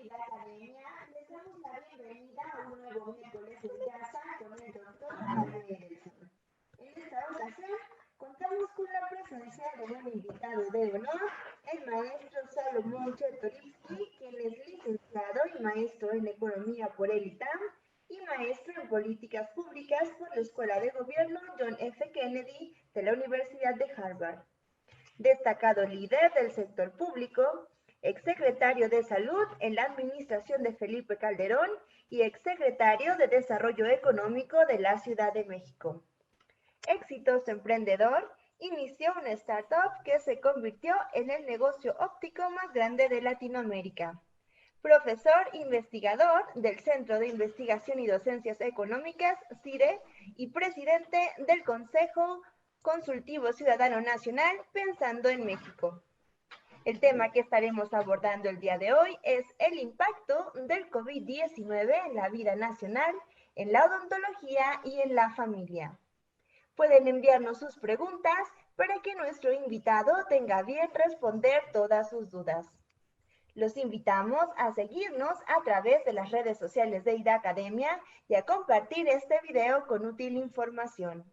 querida academia, les damos la bienvenida a un nuevo miércoles en casa con el doctor Jaime Edelson. En esta ocasión, contamos con la presencia de un invitado de honor, el maestro Salomón Chertorivsky, quien es licenciado y maestro en Economía por el ITAM y maestro en Políticas Públicas por la Escuela de Gobierno John F. Kennedy de la Universidad de Harvard. Destacado líder del sector público, exsecretario de Salud en la administración de Felipe Calderón y exsecretario de Desarrollo Económico de la Ciudad de México. Exitoso emprendedor, inició una startup que se convirtió en el negocio óptico más grande de Latinoamérica. Profesor investigador del Centro de Investigación y Docencias Económicas, CIDE, y presidente del Consejo Consultivo Ciudadano Nacional Pensando en México. El tema que estaremos abordando el día de hoy es el impacto del COVID-19 en la vida nacional, en la odontología y en la familia. Pueden enviarnos sus preguntas para que nuestro invitado tenga bien responder todas sus dudas. Los invitamos a seguirnos a través de las redes sociales de IDA Academia y a compartir este video con útil información.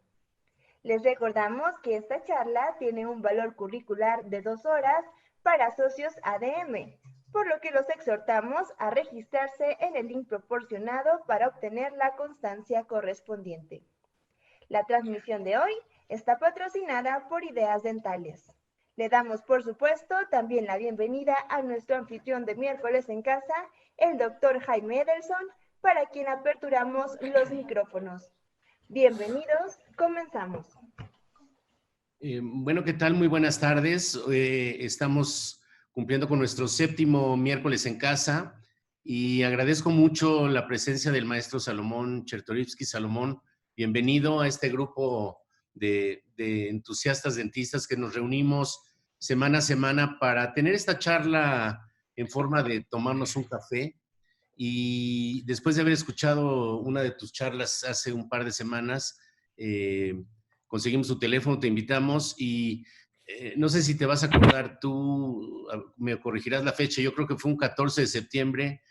Les recordamos que esta charla tiene un valor curricular de 2 horas para socios ADM, por lo que los exhortamos a registrarse en el link proporcionado para obtener la constancia correspondiente. La transmisión de hoy está patrocinada por Ideas Dentales. Le damos, por supuesto, también la bienvenida a nuestro anfitrión de miércoles en casa, el doctor Jaime Edelson, para quien aperturamos los micrófonos. Bienvenidos, comenzamos. Bueno, ¿qué tal? Muy buenas tardes. Estamos cumpliendo con nuestro 7º miércoles en casa y agradezco mucho la presencia del maestro Salomón Chertorivsky. Salomón, bienvenido a este grupo de entusiastas dentistas que nos reunimos semana a semana para tener esta charla en forma de tomarnos un café. Y después de haber escuchado una de tus charlas hace un par de semanas, conseguimos tu teléfono, te invitamos y no sé si te vas a acordar, tú me corregirás la fecha, yo creo que fue un 14 de septiembre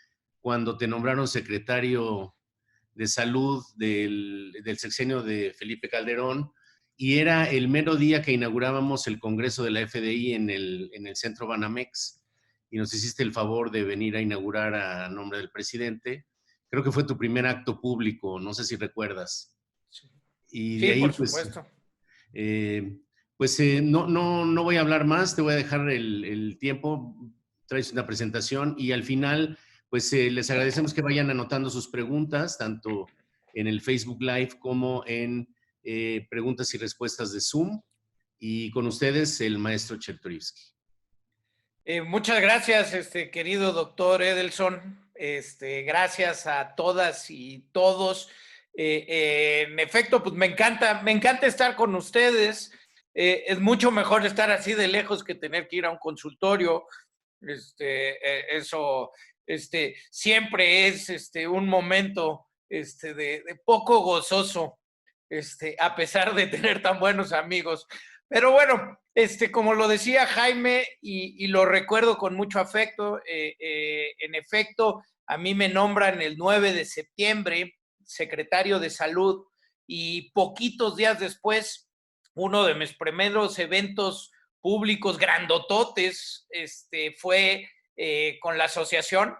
cuando te nombraron secretario de Salud del sexenio de Felipe Calderón y era el mero día que inaugurábamos el Congreso de la FDI en el Centro Banamex y nos hiciste el favor de venir a inaugurar a nombre del presidente. Creo que fue tu primer acto público, no sé si recuerdas. Y de sí, ahí, por supuesto. No voy a hablar más, te voy a dejar el tiempo, traes una presentación y al final, les agradecemos que vayan anotando sus preguntas, tanto en el Facebook Live como en preguntas y respuestas de Zoom. Y con ustedes, el maestro Chertorivsky. Muchas gracias, querido doctor Edelson. Gracias a todas y todos. En efecto, pues me encanta estar con ustedes. Es mucho mejor estar así de lejos que tener que ir a un consultorio. Eso siempre es un momento de poco gozoso, a pesar de tener tan buenos amigos. Pero bueno, como lo decía Jaime, y lo recuerdo con mucho afecto, en efecto, a mí me nombran el 9 de septiembre secretario de Salud y poquitos días después, uno de mis primeros eventos públicos grandototes fue con la asociación.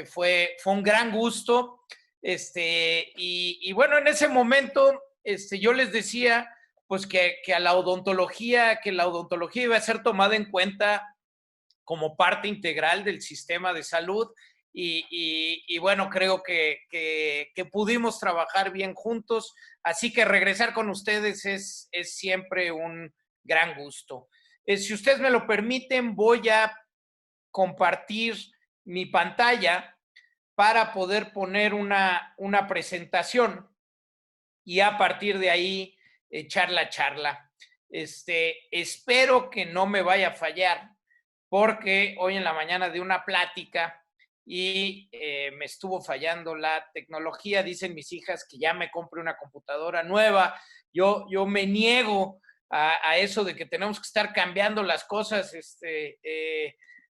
Fue un gran gusto. Y bueno, en ese momento yo les decía pues que la odontología iba a ser tomada en cuenta como parte integral del sistema de salud y bueno, creo que pudimos trabajar bien juntos, así que regresar con ustedes es siempre un gran gusto. Si ustedes me lo permiten, voy a compartir mi pantalla para poder poner una presentación y a partir de ahí echar la charla. Espero que no me vaya a fallar porque hoy en la mañana di una plática y me estuvo fallando la tecnología. Dicen mis hijas que ya me compre una computadora nueva. Yo me niego a eso de que tenemos que estar cambiando las cosas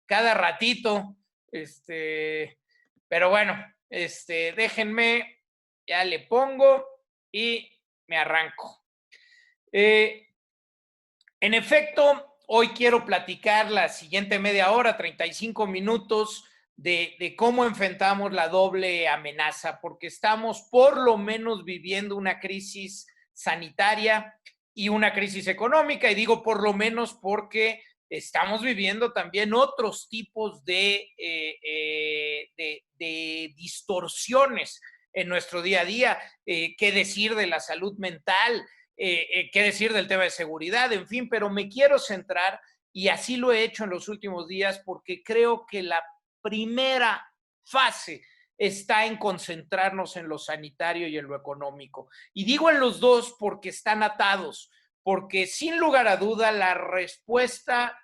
cada ratito. Pero bueno, déjenme, ya le pongo y me arranco. En efecto, hoy quiero platicar la siguiente media hora, 35 minutos, de cómo enfrentamos la doble amenaza, porque estamos por lo menos viviendo una crisis sanitaria y una crisis económica, y digo por lo menos porque estamos viviendo también otros tipos de distorsiones en nuestro día a día. ¿Qué decir de la salud mental? ¿Qué decir del tema de seguridad? En fin, pero me quiero centrar, y así lo he hecho en los últimos días, porque creo que la primera fase está en concentrarnos en lo sanitario y en lo económico. Y digo en los dos porque están atados, porque sin lugar a duda la respuesta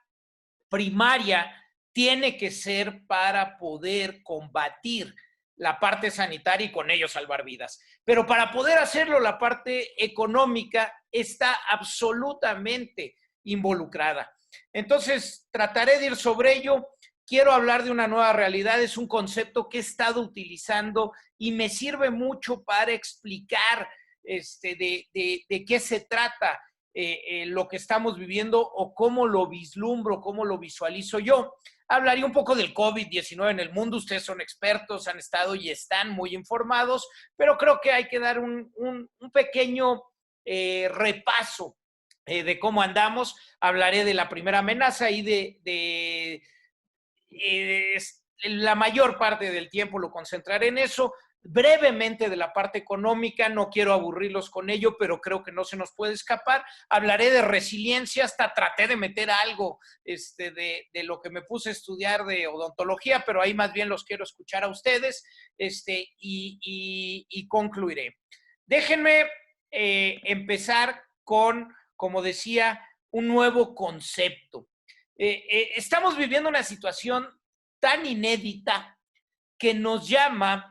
primaria tiene que ser para poder combatir la parte sanitaria y con ello salvar vidas. Pero para poder hacerlo, la parte económica está absolutamente involucrada. Entonces, trataré de ir sobre ello. Quiero hablar de una nueva realidad. Es un concepto que he estado utilizando y me sirve mucho para explicar de qué se trata lo que estamos viviendo o cómo lo vislumbro, cómo lo visualizo yo. Hablaría un poco del COVID-19 en el mundo. Ustedes son expertos, han estado y están muy informados, pero creo que hay que dar un pequeño repaso de cómo andamos. Hablaré de la primera amenaza y la mayor parte del tiempo lo concentraré en eso. Brevemente de la parte económica, no quiero aburrirlos con ello, pero creo que no se nos puede escapar. Hablaré de resiliencia, hasta traté de meter algo de lo que me puse a estudiar de odontología, pero ahí más bien los quiero escuchar a ustedes y concluiré. Déjenme empezar con, como decía, un nuevo concepto. Estamos viviendo una situación tan inédita que nos llama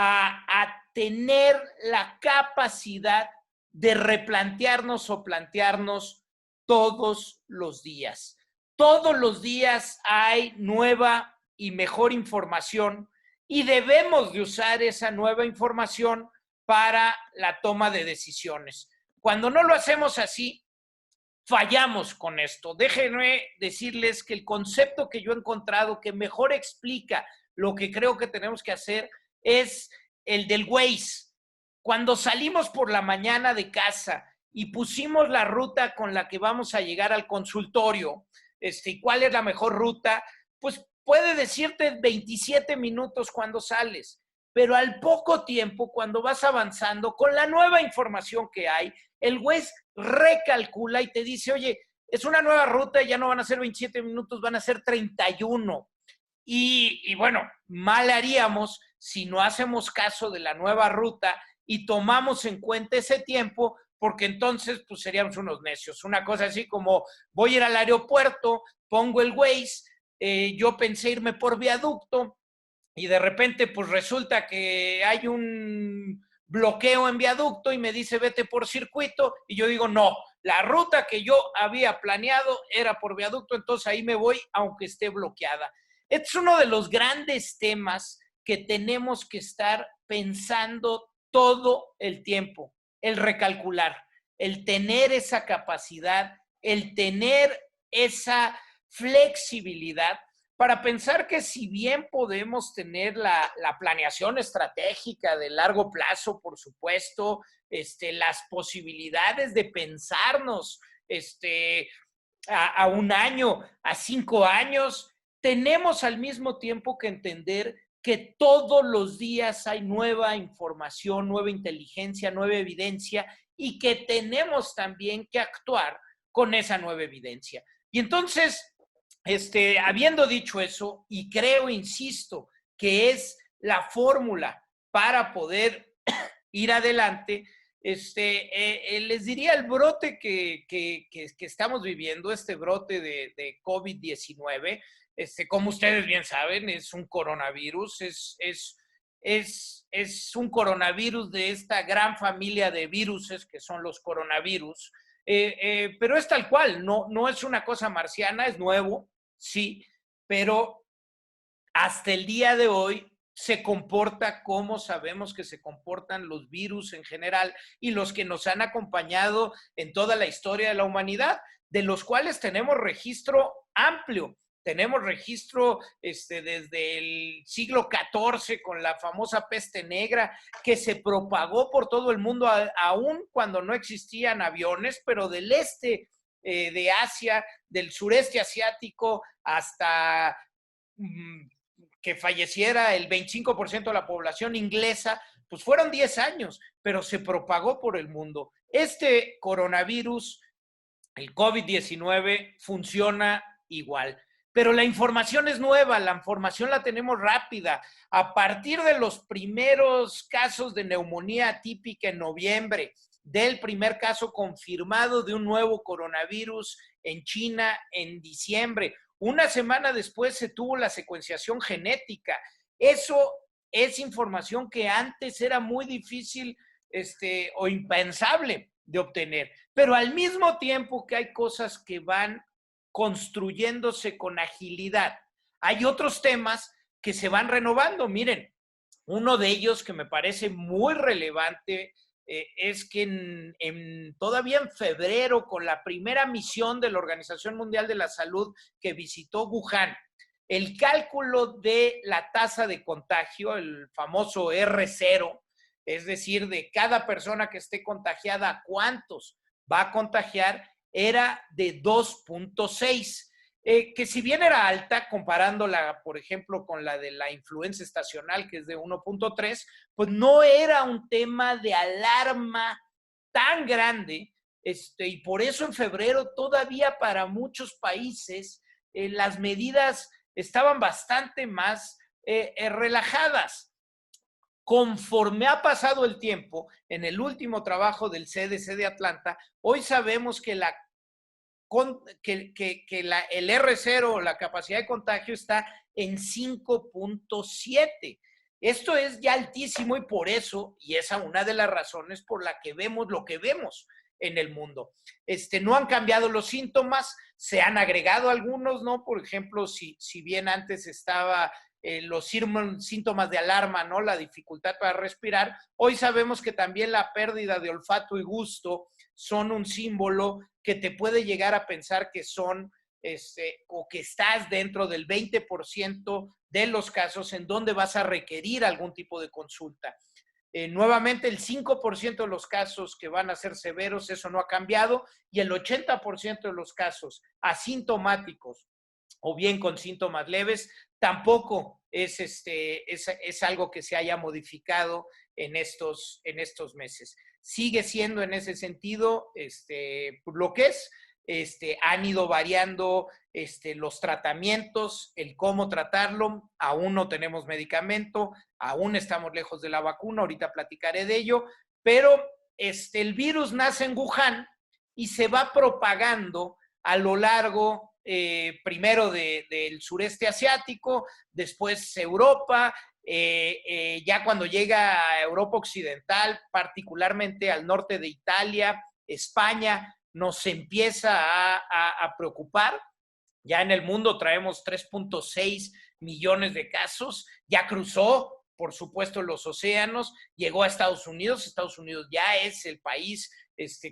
a tener la capacidad de replantearnos o plantearnos todos los días. Todos los días hay nueva y mejor información y debemos de usar esa nueva información para la toma de decisiones. Cuando no lo hacemos así, fallamos con esto. Déjenme decirles que el concepto que yo he encontrado que mejor explica lo que creo que tenemos que hacer es el del Waze. Cuando salimos por la mañana de casa y pusimos la ruta con la que vamos a llegar al consultorio, ¿cuál es la mejor ruta? Pues puede decirte 27 minutos cuando sales, pero al poco tiempo, cuando vas avanzando, con la nueva información que hay, el Waze recalcula y te dice, oye, es una nueva ruta, ya no van a ser 27 minutos, van a ser 31. Y bueno, mal haríamos si no hacemos caso de la nueva ruta y tomamos en cuenta ese tiempo, porque entonces pues seríamos unos necios. Una cosa así como, voy a ir al aeropuerto, pongo el Waze, yo pensé irme por viaducto y de repente pues resulta que hay un bloqueo en viaducto y me dice vete por circuito y yo digo no, la ruta que yo había planeado era por viaducto, entonces ahí me voy aunque esté bloqueada. Este es uno de los grandes temas que tenemos que estar pensando todo el tiempo, el recalcular, el tener esa capacidad, el tener esa flexibilidad para pensar que si bien podemos tener la planeación estratégica de largo plazo, por supuesto, las posibilidades de pensarnos a un año, a 5 años, tenemos al mismo tiempo que entender que todos los días hay nueva información, nueva inteligencia, nueva evidencia y que tenemos también que actuar con esa nueva evidencia. Y entonces, habiendo dicho eso, y creo, insisto, que es la fórmula para poder ir adelante, les diría el brote que estamos viviendo, este brote de COVID-19, como ustedes bien saben, es un coronavirus, es un coronavirus de esta gran familia de viruses que son los coronavirus, pero es tal cual, no es una cosa marciana, es nuevo, sí, pero hasta el día de hoy se comporta como sabemos que se comportan los virus en general y los que nos han acompañado en toda la historia de la humanidad, de los cuales tenemos registro amplio. Tenemos registro desde el siglo XIV con la famosa peste negra que se propagó por todo el mundo, aún cuando no existían aviones, pero del este de Asia, del sureste asiático, hasta que falleciera el 25% de la población inglesa, pues fueron 10 años, pero se propagó por el mundo. Este coronavirus, el COVID-19, funciona igual. Pero la información es nueva, la información la tenemos rápida. A partir de los primeros casos de neumonía atípica en noviembre, del primer caso confirmado de un nuevo coronavirus en China en diciembre, una semana después se tuvo la secuenciación genética. Eso es información que antes era muy difícil o impensable de obtener. Pero al mismo tiempo que hay cosas que van construyéndose con agilidad, hay otros temas que se van renovando. Miren, uno de ellos que me parece muy relevante es que todavía en febrero, con la primera misión de la Organización Mundial de la Salud que visitó Wuhan, el cálculo de la tasa de contagio, el famoso R0, es decir, de cada persona que esté contagiada, ¿cuántos va a contagiar? Era de 2.6, que si bien era alta, comparándola, por ejemplo, con la de la influenza estacional, que es de 1.3, pues no era un tema de alarma tan grande, y por eso en febrero todavía para muchos países las medidas estaban bastante más relajadas. Conforme ha pasado el tiempo, en el último trabajo del CDC de Atlanta, hoy sabemos que el R0 o la capacidad de contagio está en 5.7. Esto es ya altísimo y por eso, y esa es una de las razones por la que vemos lo que vemos en el mundo. No han cambiado los síntomas, se han agregado algunos, ¿no? Por ejemplo, si bien antes estaba los síntomas de alarma, ¿no? La dificultad para respirar, hoy sabemos que también la pérdida de olfato y gusto son un símbolo que te puede llegar a pensar que son o que estás dentro del 20% de los casos en donde vas a requerir algún tipo de consulta. Nuevamente, el 5% de los casos que van a ser severos, eso no ha cambiado, y el 80% de los casos asintomáticos o bien con síntomas leves, tampoco es algo que se haya modificado en estos meses. Sigue siendo en ese sentido lo que es. Han ido variando los tratamientos, el cómo tratarlo. Aún no tenemos medicamento, aún estamos lejos de la vacuna, ahorita platicaré de ello, pero el virus nace en Wuhan y se va propagando a lo largo primero del sureste asiático, después Europa, ya cuando llega a Europa occidental, particularmente al norte de Italia, España, nos empieza a preocupar. Ya en el mundo traemos 3.6 millones de casos, ya cruzó, por supuesto, los océanos, llegó a Estados Unidos. Estados Unidos ya es el país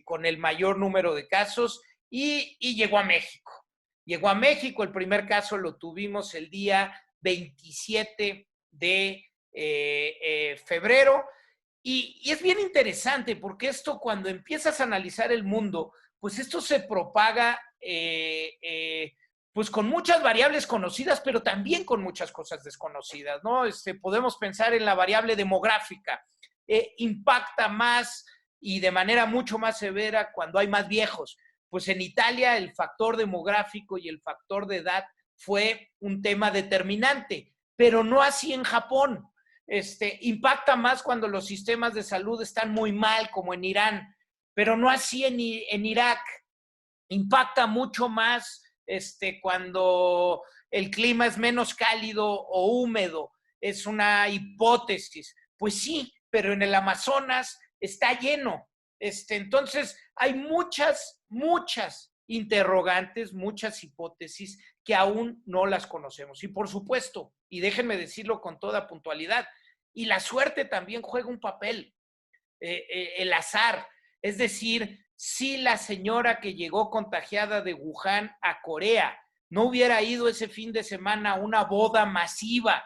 con el mayor número de casos y llegó a México. Llegó a México, el primer caso lo tuvimos el día 27 de febrero y es bien interesante porque esto cuando empiezas a analizar el mundo, pues esto se propaga pues con muchas variables conocidas, pero también con muchas cosas desconocidas, ¿no? Podemos pensar en la variable demográfica, impacta más y de manera mucho más severa cuando hay más viejos. Pues en Italia el factor demográfico y el factor de edad fue un tema determinante, pero no así en Japón. Impacta más cuando los sistemas de salud están muy mal, como en Irán, pero no así en Irak. Impacta mucho más cuando el clima es menos cálido o húmedo. Es una hipótesis. Pues sí, pero en el Amazonas está lleno. Entonces, hay muchas interrogantes, muchas hipótesis que aún no las conocemos. Y por supuesto, y déjenme decirlo con toda puntualidad, y la suerte también juega un papel, el azar. Es decir, si la señora que llegó contagiada de Wuhan a Corea no hubiera ido ese fin de semana a una boda masiva,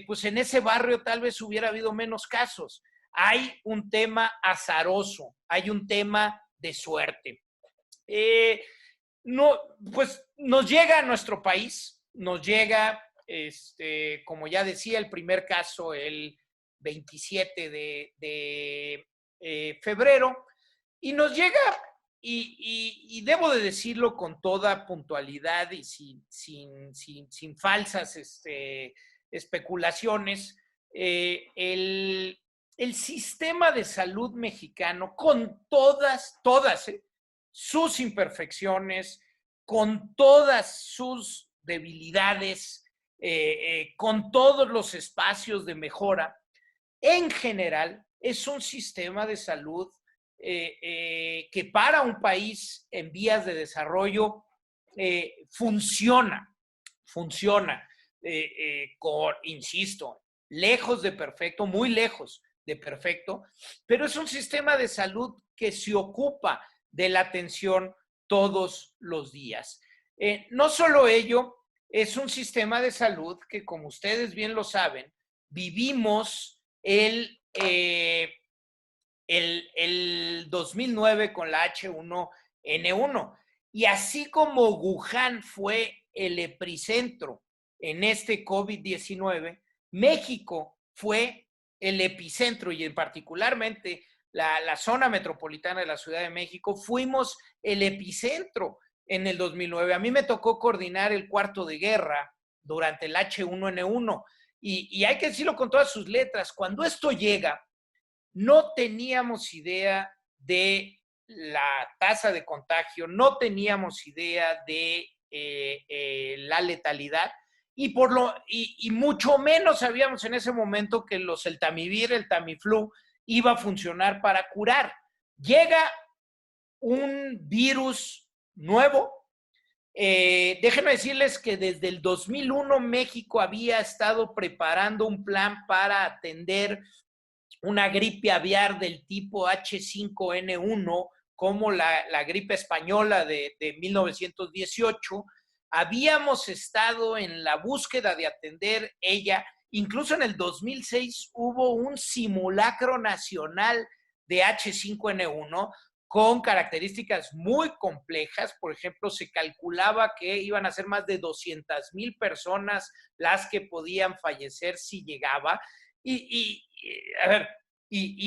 pues en ese barrio tal vez hubiera habido menos casos. Hay un tema azaroso, hay un tema de suerte. No, pues nos llega a nuestro país, nos llega, como ya decía, el primer caso el 27 de febrero, y nos llega, y debo de decirlo con toda puntualidad y sin falsas especulaciones, el sistema de salud mexicano, con todas sus imperfecciones, con todas sus debilidades, con todos los espacios de mejora, en general es un sistema de salud que para un país en vías de desarrollo funciona, insisto, lejos de perfecto, muy lejos de perfecto, pero es un sistema de salud que se ocupa de la atención todos los días. No solo ello, es un sistema de salud que, como ustedes bien lo saben, vivimos el 2009 con la H1N1. Y así como Wuhan fue el epicentro en este COVID-19, México fue el epicentro, y en particularmente la zona metropolitana de la Ciudad de México, fuimos el epicentro en el 2009. A mí me tocó coordinar el cuarto de guerra durante el H1N1, y hay que decirlo con todas sus letras, cuando esto llega, no teníamos idea de la tasa de contagio, no teníamos idea de la letalidad, y mucho menos sabíamos en ese momento que el Tamivir, el Tamiflu, iba a funcionar para curar. Llega un virus nuevo. Déjenme decirles que desde el 2001 México había estado preparando un plan para atender una gripe aviar del tipo H5N1, como la gripe española de 1918. Habíamos estado en la búsqueda de atender ella. Incluso en el 2006 hubo un simulacro nacional de H5N1 con características muy complejas. Por ejemplo, se calculaba que iban a ser más de 200,000 personas las que podían fallecer si llegaba. Y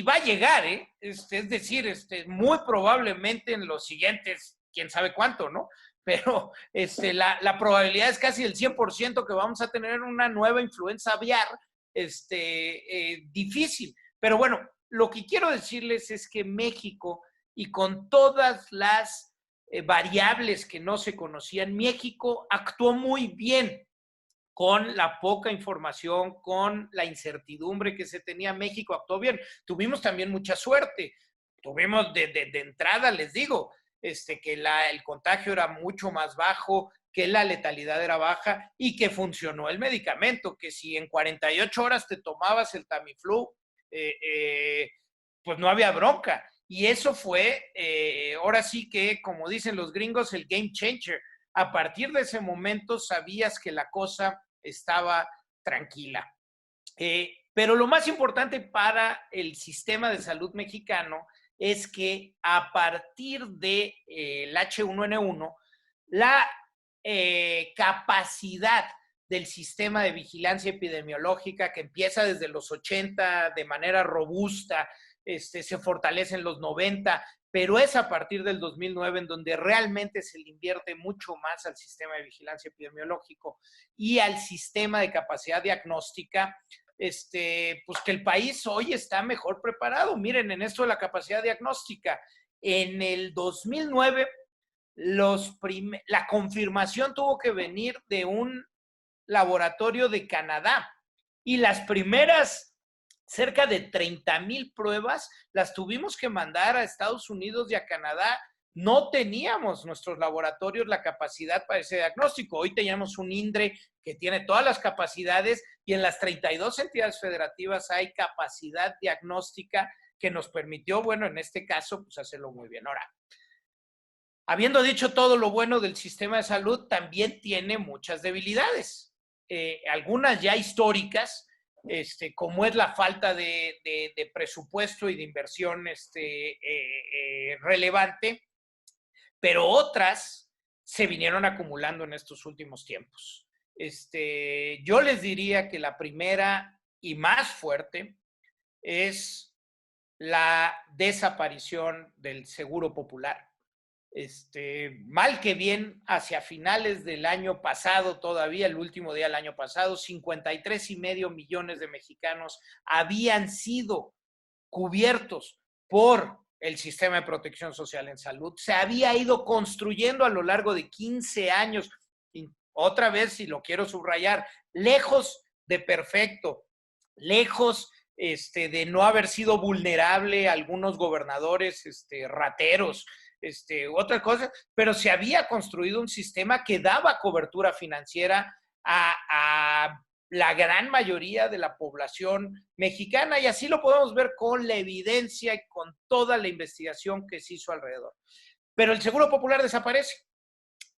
va a llegar, es decir, muy probablemente en los siguientes, quién sabe cuánto, ¿no? Pero la probabilidad es casi el 100% que vamos a tener una nueva influenza aviar, difícil. Pero bueno, lo que quiero decirles es que México, y con todas las variables que no se conocían, México actuó muy bien. Con la poca información, con la incertidumbre que se tenía, México actuó bien. Tuvimos también mucha suerte. Tuvimos de entrada, les digo, que el contagio era mucho más bajo, que la letalidad era baja y que funcionó el medicamento, que si en 48 horas te tomabas el Tamiflu, pues no había bronca. Y eso fue, ahora sí que, como dicen los gringos, el game changer. A partir de ese momento sabías que la cosa estaba tranquila. Pero lo más importante para el sistema de salud mexicano es que a partir del H1N1, la capacidad del sistema de vigilancia epidemiológica, que empieza desde los 80 de manera robusta, se fortalece en los 90, pero es a partir del 2009 en donde realmente se le invierte mucho más al sistema de vigilancia epidemiológico y al sistema de capacidad diagnóstica, pues que el país hoy está mejor preparado. Miren, en esto de la capacidad diagnóstica, en el 2009, la confirmación tuvo que venir de un laboratorio de Canadá, y las primeras cerca de 30,000 pruebas las tuvimos que mandar a Estados Unidos y a Canadá no teníamos nuestros laboratorios la capacidad para ese diagnóstico. Hoy tenemos un INDRE que tiene todas las capacidades y en las 32 entidades federativas hay capacidad diagnóstica que nos permitió, bueno, en este caso, pues hacerlo muy bien. Ahora, habiendo dicho todo lo bueno del sistema de salud, también tiene muchas debilidades, algunas ya históricas, como es la falta de presupuesto y de inversión relevante, pero otras se vinieron acumulando en estos últimos tiempos. Yo les diría que la primera y más fuerte es la desaparición del Seguro Popular. Mal que bien, hacia finales del año pasado, todavía el último día del año pasado, 53.5 millones de mexicanos habían sido cubiertos por el sistema de protección social en salud. Se había ido construyendo a lo largo de 15 años. Y otra vez, si lo quiero subrayar, lejos de perfecto, lejos de no haber sido vulnerable a algunos gobernadores rateros, otra cosa, pero se había construido un sistema que daba cobertura financiera a la gran mayoría de la población mexicana, y así lo podemos ver con la evidencia y con toda la investigación que se hizo alrededor. Pero el Seguro Popular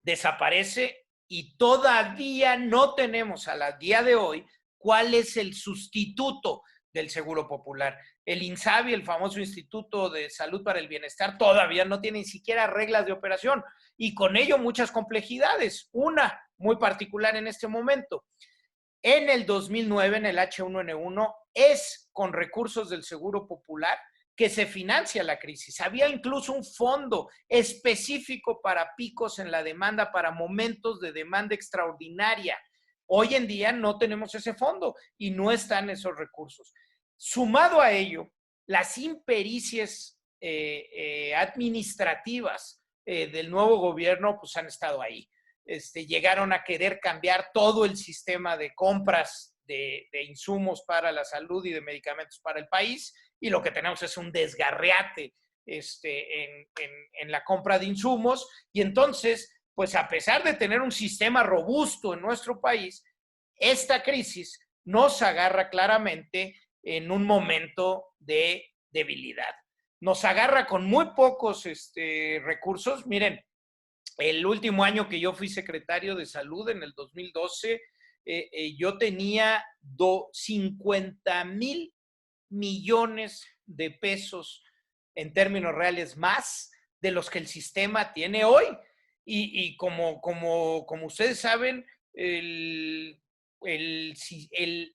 desaparece y todavía no tenemos a la día de hoy cuál es el sustituto del Seguro Popular. El INSABI, el famoso Instituto de Salud para el Bienestar, todavía no tiene ni siquiera reglas de operación y con ello muchas complejidades. Una muy particular en este momento. En el 2009, en el H1N1, es con recursos del Seguro Popular que se financia la crisis. Había incluso un fondo específico para picos en la demanda, para momentos de demanda extraordinaria. Hoy en día no tenemos ese fondo y no están esos recursos. Sumado a ello, las impericias administrativas del nuevo gobierno pues han estado ahí. Llegaron a querer cambiar todo el sistema de compras de insumos para la salud y de medicamentos para el país, y lo que tenemos es un desgarriate en la compra de insumos, y entonces, pues a pesar de tener un sistema robusto en nuestro país, esta crisis nos agarra claramente en un momento de debilidad. Nos agarra con muy pocos recursos. Miren, el último año que yo fui secretario de salud, en el 2012, yo tenía 50,000 millones de pesos en términos reales más de los que el sistema tiene hoy. Y como ustedes saben,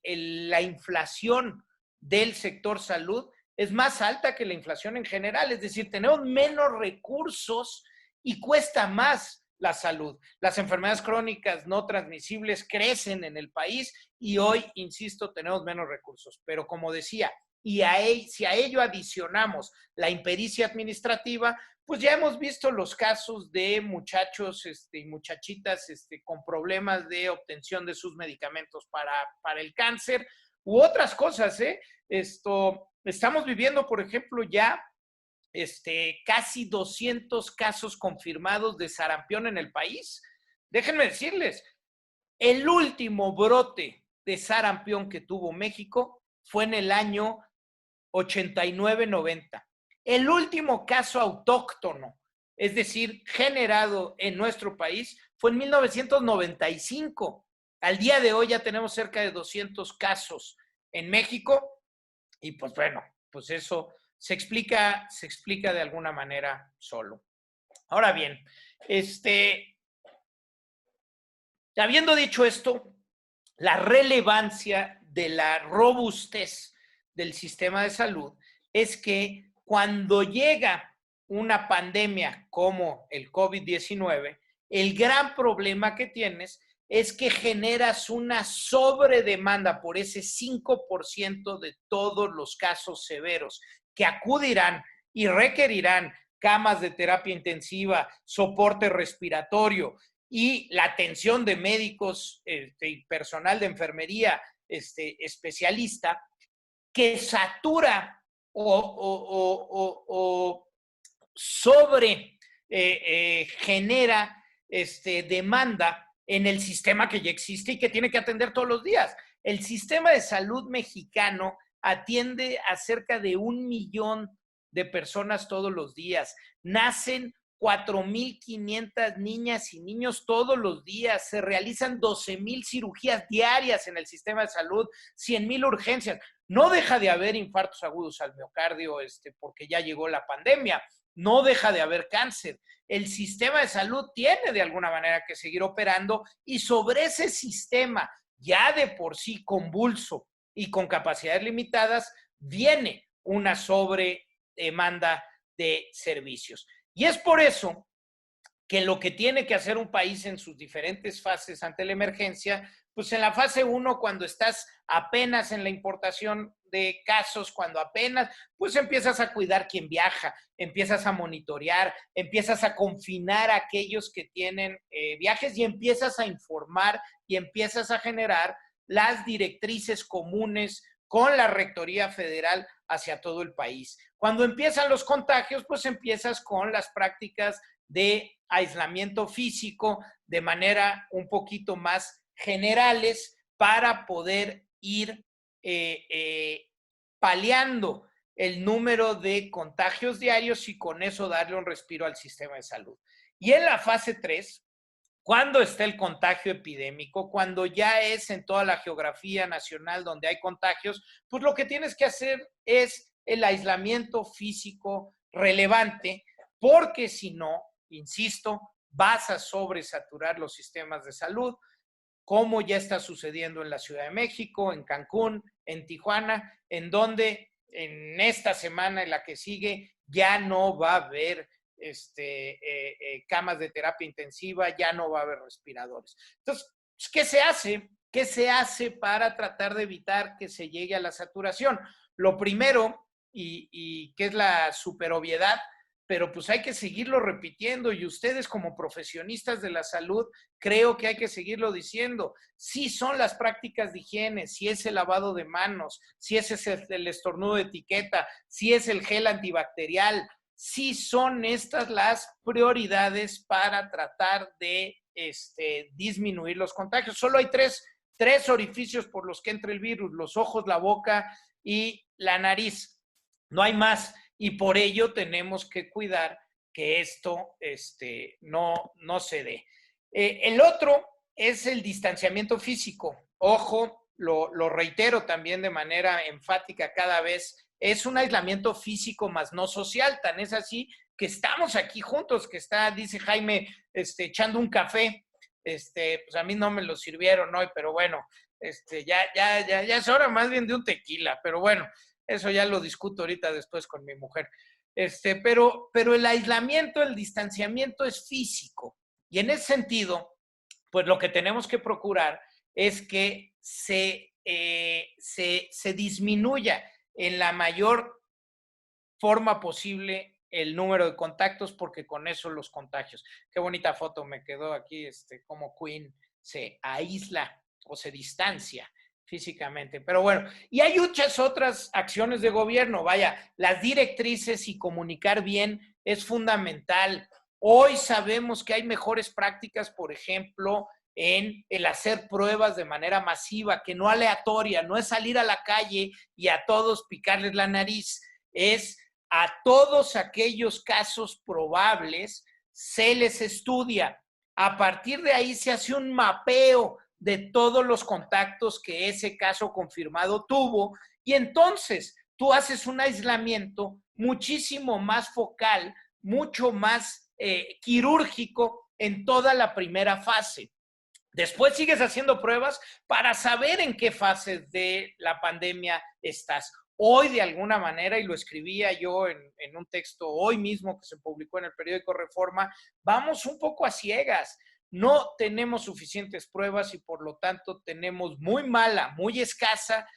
la inflación del sector salud es más alta que la inflación en general. Es decir, tenemos menos recursos y cuesta más la salud. Las enfermedades crónicas no transmisibles crecen en el país y hoy, insisto, tenemos menos recursos. Pero como decía, si a ello adicionamos la impericia administrativa, pues ya hemos visto los casos de muchachos y muchachitas con problemas de obtención de sus medicamentos para el cáncer u otras cosas. Estamos viviendo, por ejemplo, ya casi 200 casos confirmados de sarampión en el país. Déjenme decirles, el último brote de sarampión que tuvo México fue en el año 89-90. El último caso autóctono, es decir, generado en nuestro país, fue en 1995. Al día de hoy ya tenemos cerca de 200 casos en México y pues bueno, pues eso se explica de alguna manera solo. Ahora bien, habiendo dicho esto, la relevancia de la robustez del sistema de salud es que cuando llega una pandemia como el COVID-19, el gran problema que tienes es que generas una sobredemanda por ese 5% de todos los casos severos que acudirán y requerirán camas de terapia intensiva, soporte respiratorio y la atención de médicos y personal de enfermería especialista, que satura o sobre genera demanda en el sistema que ya existe y que tiene que atender todos los días. El sistema de salud mexicano atiende a cerca de 1 millón de personas todos los días. Nacen 4,500 niñas y niños todos los días. Se realizan 12,000 cirugías diarias en el sistema de salud, 100,000 urgencias. No deja de haber infartos agudos al miocardio porque ya llegó la pandemia. No deja de haber cáncer. El sistema de salud tiene de alguna manera que seguir operando y sobre ese sistema ya de por sí convulso y con capacidades limitadas, viene una sobredemanda de servicios. Y es por eso que lo que tiene que hacer un país en sus diferentes fases ante la emergencia, pues en la fase 1, cuando estás apenas en la importación de casos, cuando apenas, pues empiezas a cuidar quién viaja, empiezas a monitorear, empiezas a confinar a aquellos que tienen viajes y empiezas a informar y empiezas a generar las directrices comunes con la Rectoría Federal hacia todo el país. Cuando empiezan los contagios, pues empiezas con las prácticas de aislamiento físico de manera un poquito más generales para poder ir paliando el número de contagios diarios y con eso darle un respiro al sistema de salud. Y en la fase 3, cuando está el contagio epidémico, cuando ya es en toda la geografía nacional donde hay contagios, pues lo que tienes que hacer es el aislamiento físico relevante, porque si no, insisto, vas a sobresaturar los sistemas de salud, como ya está sucediendo en la Ciudad de México, en Cancún, en Tijuana, en donde en esta semana en la que sigue ya no va a haber camas de terapia intensiva, ya no va a haber respiradores. Entonces, ¿qué se hace? ¿Qué se hace para tratar de evitar que se llegue a la saturación? Lo primero, y que es la superobviedad, pero pues hay que seguirlo repitiendo y ustedes como profesionistas de la salud, creo que hay que seguirlo diciendo. Sí son las prácticas de higiene, si es el lavado de manos, si es el estornudo de etiqueta, si es el gel antibacterial, sí son estas las prioridades para tratar de disminuir los contagios. Solo hay tres orificios por los que entra el virus: los ojos, la boca y la nariz. No hay más. Y por ello tenemos que cuidar que esto no se dé. El otro es el distanciamiento físico. Ojo, lo reitero también de manera enfática cada vez, es un aislamiento físico más no social. Tan es así que estamos aquí juntos, que está, dice Jaime, echando un café. Pues a mí no me lo sirvieron hoy, pero bueno, ya es hora más bien de un tequila, pero bueno, eso ya lo discuto ahorita después con mi mujer. Pero el aislamiento, el distanciamiento es físico. Y en ese sentido, pues lo que tenemos que procurar es que se disminuya en la mayor forma posible el número de contactos, porque con eso los contagios. Qué bonita foto me quedó aquí, como Queen se aísla o se distancia físicamente. Pero bueno, y hay muchas otras acciones de gobierno. Vaya, las directrices y comunicar bien es fundamental. Hoy sabemos que hay mejores prácticas, por ejemplo, en el hacer pruebas de manera masiva, que no aleatoria, no es salir a la calle y a todos picarles la nariz, es a todos aquellos casos probables se les estudia. A partir de ahí se hace un mapeo de todos los contactos que ese caso confirmado tuvo y entonces tú haces un aislamiento muchísimo más focal, mucho más quirúrgico en toda la primera fase. Después sigues haciendo pruebas para saber en qué fase de la pandemia estás. Hoy, de alguna manera, y lo escribía yo en un texto hoy mismo que se publicó en el periódico Reforma, vamos un poco a ciegas. No tenemos suficientes pruebas y por lo tanto tenemos muy mala, muy escasa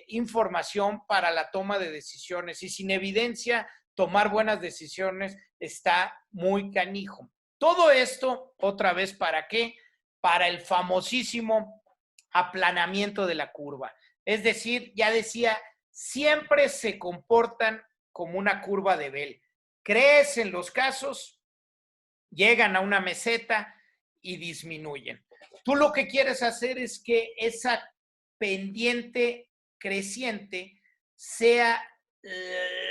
información para la toma de decisiones. Y sin evidencia, tomar buenas decisiones está muy canijo. Todo esto, otra vez, ¿para qué? Para el famosísimo aplanamiento de la curva. Es decir, ya decía, siempre se comportan como una curva de Bell. Crecen los casos, llegan a una meseta y disminuyen. Tú lo que quieres hacer es que esa pendiente creciente sea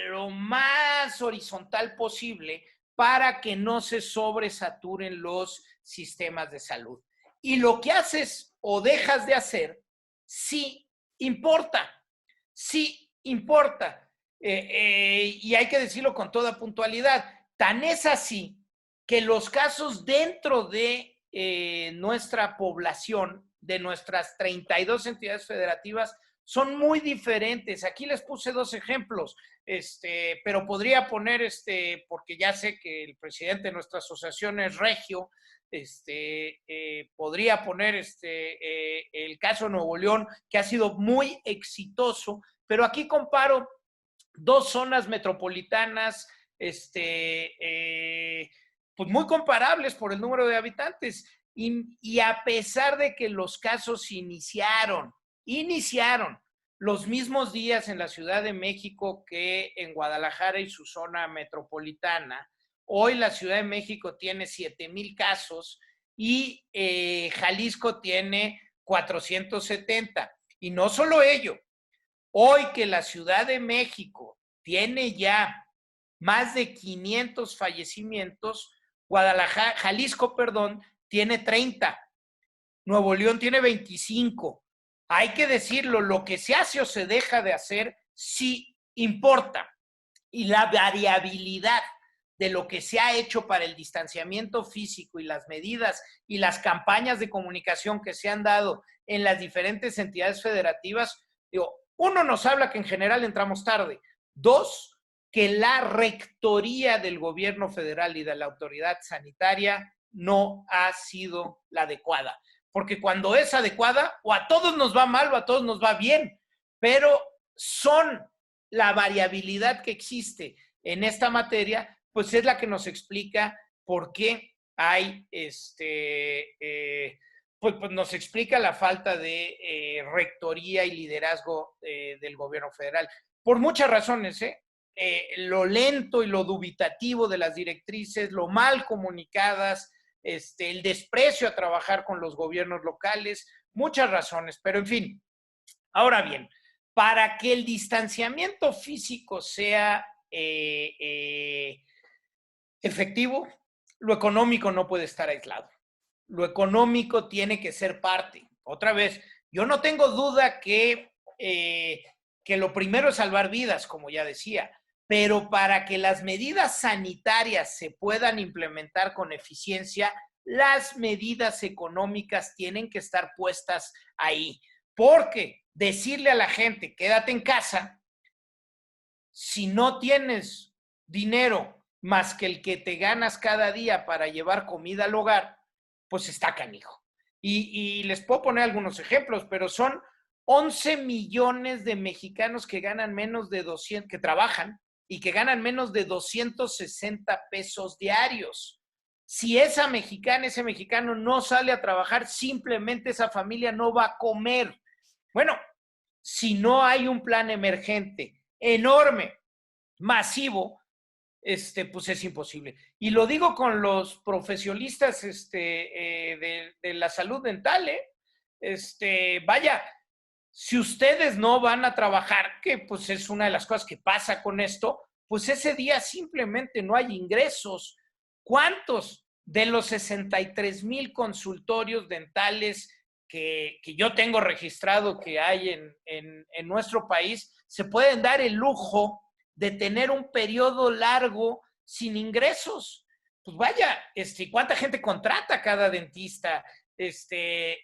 lo más horizontal posible para que no se sobresaturen los sistemas de salud. Y lo que haces o dejas de hacer, sí importa, sí importa. Y hay que decirlo con toda puntualidad. Tan es así que los casos dentro de nuestra población, de nuestras 32 entidades federativas, son muy diferentes. Aquí les puse 2 ejemplos, pero podría poner, porque ya sé que el presidente de nuestra asociación es regio, podría poner el caso de Nuevo León, que ha sido muy exitoso, pero aquí comparo 2 zonas metropolitanas, pues muy comparables por el número de habitantes. Y a pesar de que los casos iniciaron los mismos días en la Ciudad de México que en Guadalajara y su zona metropolitana, hoy la Ciudad de México tiene 7,000 casos y Jalisco tiene 470. Y no solo ello, hoy que la Ciudad de México tiene ya más de 500 fallecimientos, Jalisco, tiene 30, Nuevo León tiene 25. Hay que decirlo, lo que se hace o se deja de hacer sí importa. Y la variabilidad de lo que se ha hecho para el distanciamiento físico y las medidas y las campañas de comunicación que se han dado en las diferentes entidades federativas, digo, 1, nos habla que en general entramos tarde. 2, que la rectoría del gobierno federal y de la autoridad sanitaria no ha sido la adecuada. Porque cuando es adecuada, o a todos nos va mal o a todos nos va bien, pero son la variabilidad que existe en esta materia, pues es la que nos explica por qué hay pues nos explica la falta de rectoría y liderazgo del gobierno federal. Por muchas razones, lo lento y lo dubitativo de las directrices, lo mal comunicadas, el desprecio a trabajar con los gobiernos locales, muchas razones, pero en fin. Ahora bien, para que el distanciamiento físico sea efectivo, lo económico no puede estar aislado. Lo económico tiene que ser parte. Otra vez, yo no tengo duda que lo primero es salvar vidas, como ya decía, pero para que las medidas sanitarias se puedan implementar con eficiencia, las medidas económicas tienen que estar puestas ahí. Porque decirle a la gente, quédate en casa, si no tienes dinero más que el que te ganas cada día para llevar comida al hogar, pues está canijo. Y les puedo poner algunos ejemplos, pero son 11 millones de mexicanos que ganan menos de 200, que trabajan y que ganan menos de 260 pesos diarios. Si esa mexicana, ese mexicano no sale a trabajar, simplemente esa familia no va a comer. Bueno, si no hay un plan emergente enorme, masivo, pues es imposible. Y lo digo con los profesionistas de la salud dental, vaya, si ustedes no van a trabajar, que pues es una de las cosas que pasa con esto, pues ese día simplemente no hay ingresos. ¿Cuántos de los 63,000 consultorios dentales que yo tengo registrado que hay en nuestro país se pueden dar el lujo de tener un periodo largo sin ingresos? Pues vaya, ¿cuánta gente contrata cada dentista?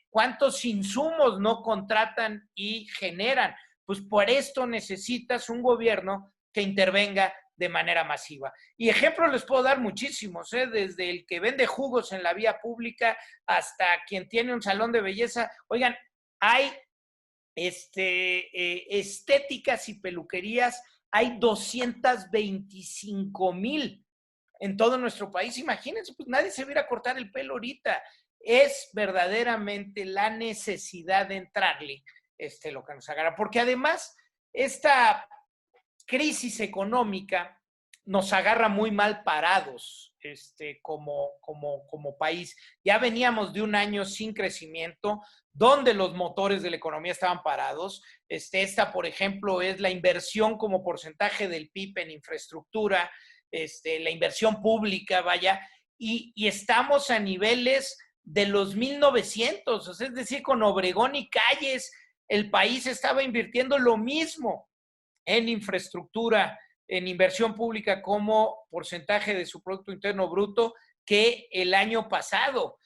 ¿Cuántos insumos no contratan y generan? Pues por esto necesitas un gobierno que intervenga de manera masiva. Y ejemplos les puedo dar muchísimos, desde el que vende jugos en la vía pública hasta quien tiene un salón de belleza. Oigan, hay estéticas y peluquerías, hay 225,000 en todo nuestro país. Imagínense, pues nadie se va a ir a cortar el pelo ahorita. Es verdaderamente la necesidad de entrarle lo que nos agarra. Porque además, esta crisis económica nos agarra muy mal parados como país. Ya veníamos de un año sin crecimiento, donde los motores de la economía estaban parados. Esta, por ejemplo, es la inversión como porcentaje del PIB en infraestructura, la inversión pública, vaya, y estamos a niveles de los 1900, o sea, es decir, con Obregón y Calles, el país estaba invirtiendo lo mismo en infraestructura, en inversión pública como porcentaje de su Producto Interno Bruto que el año pasado.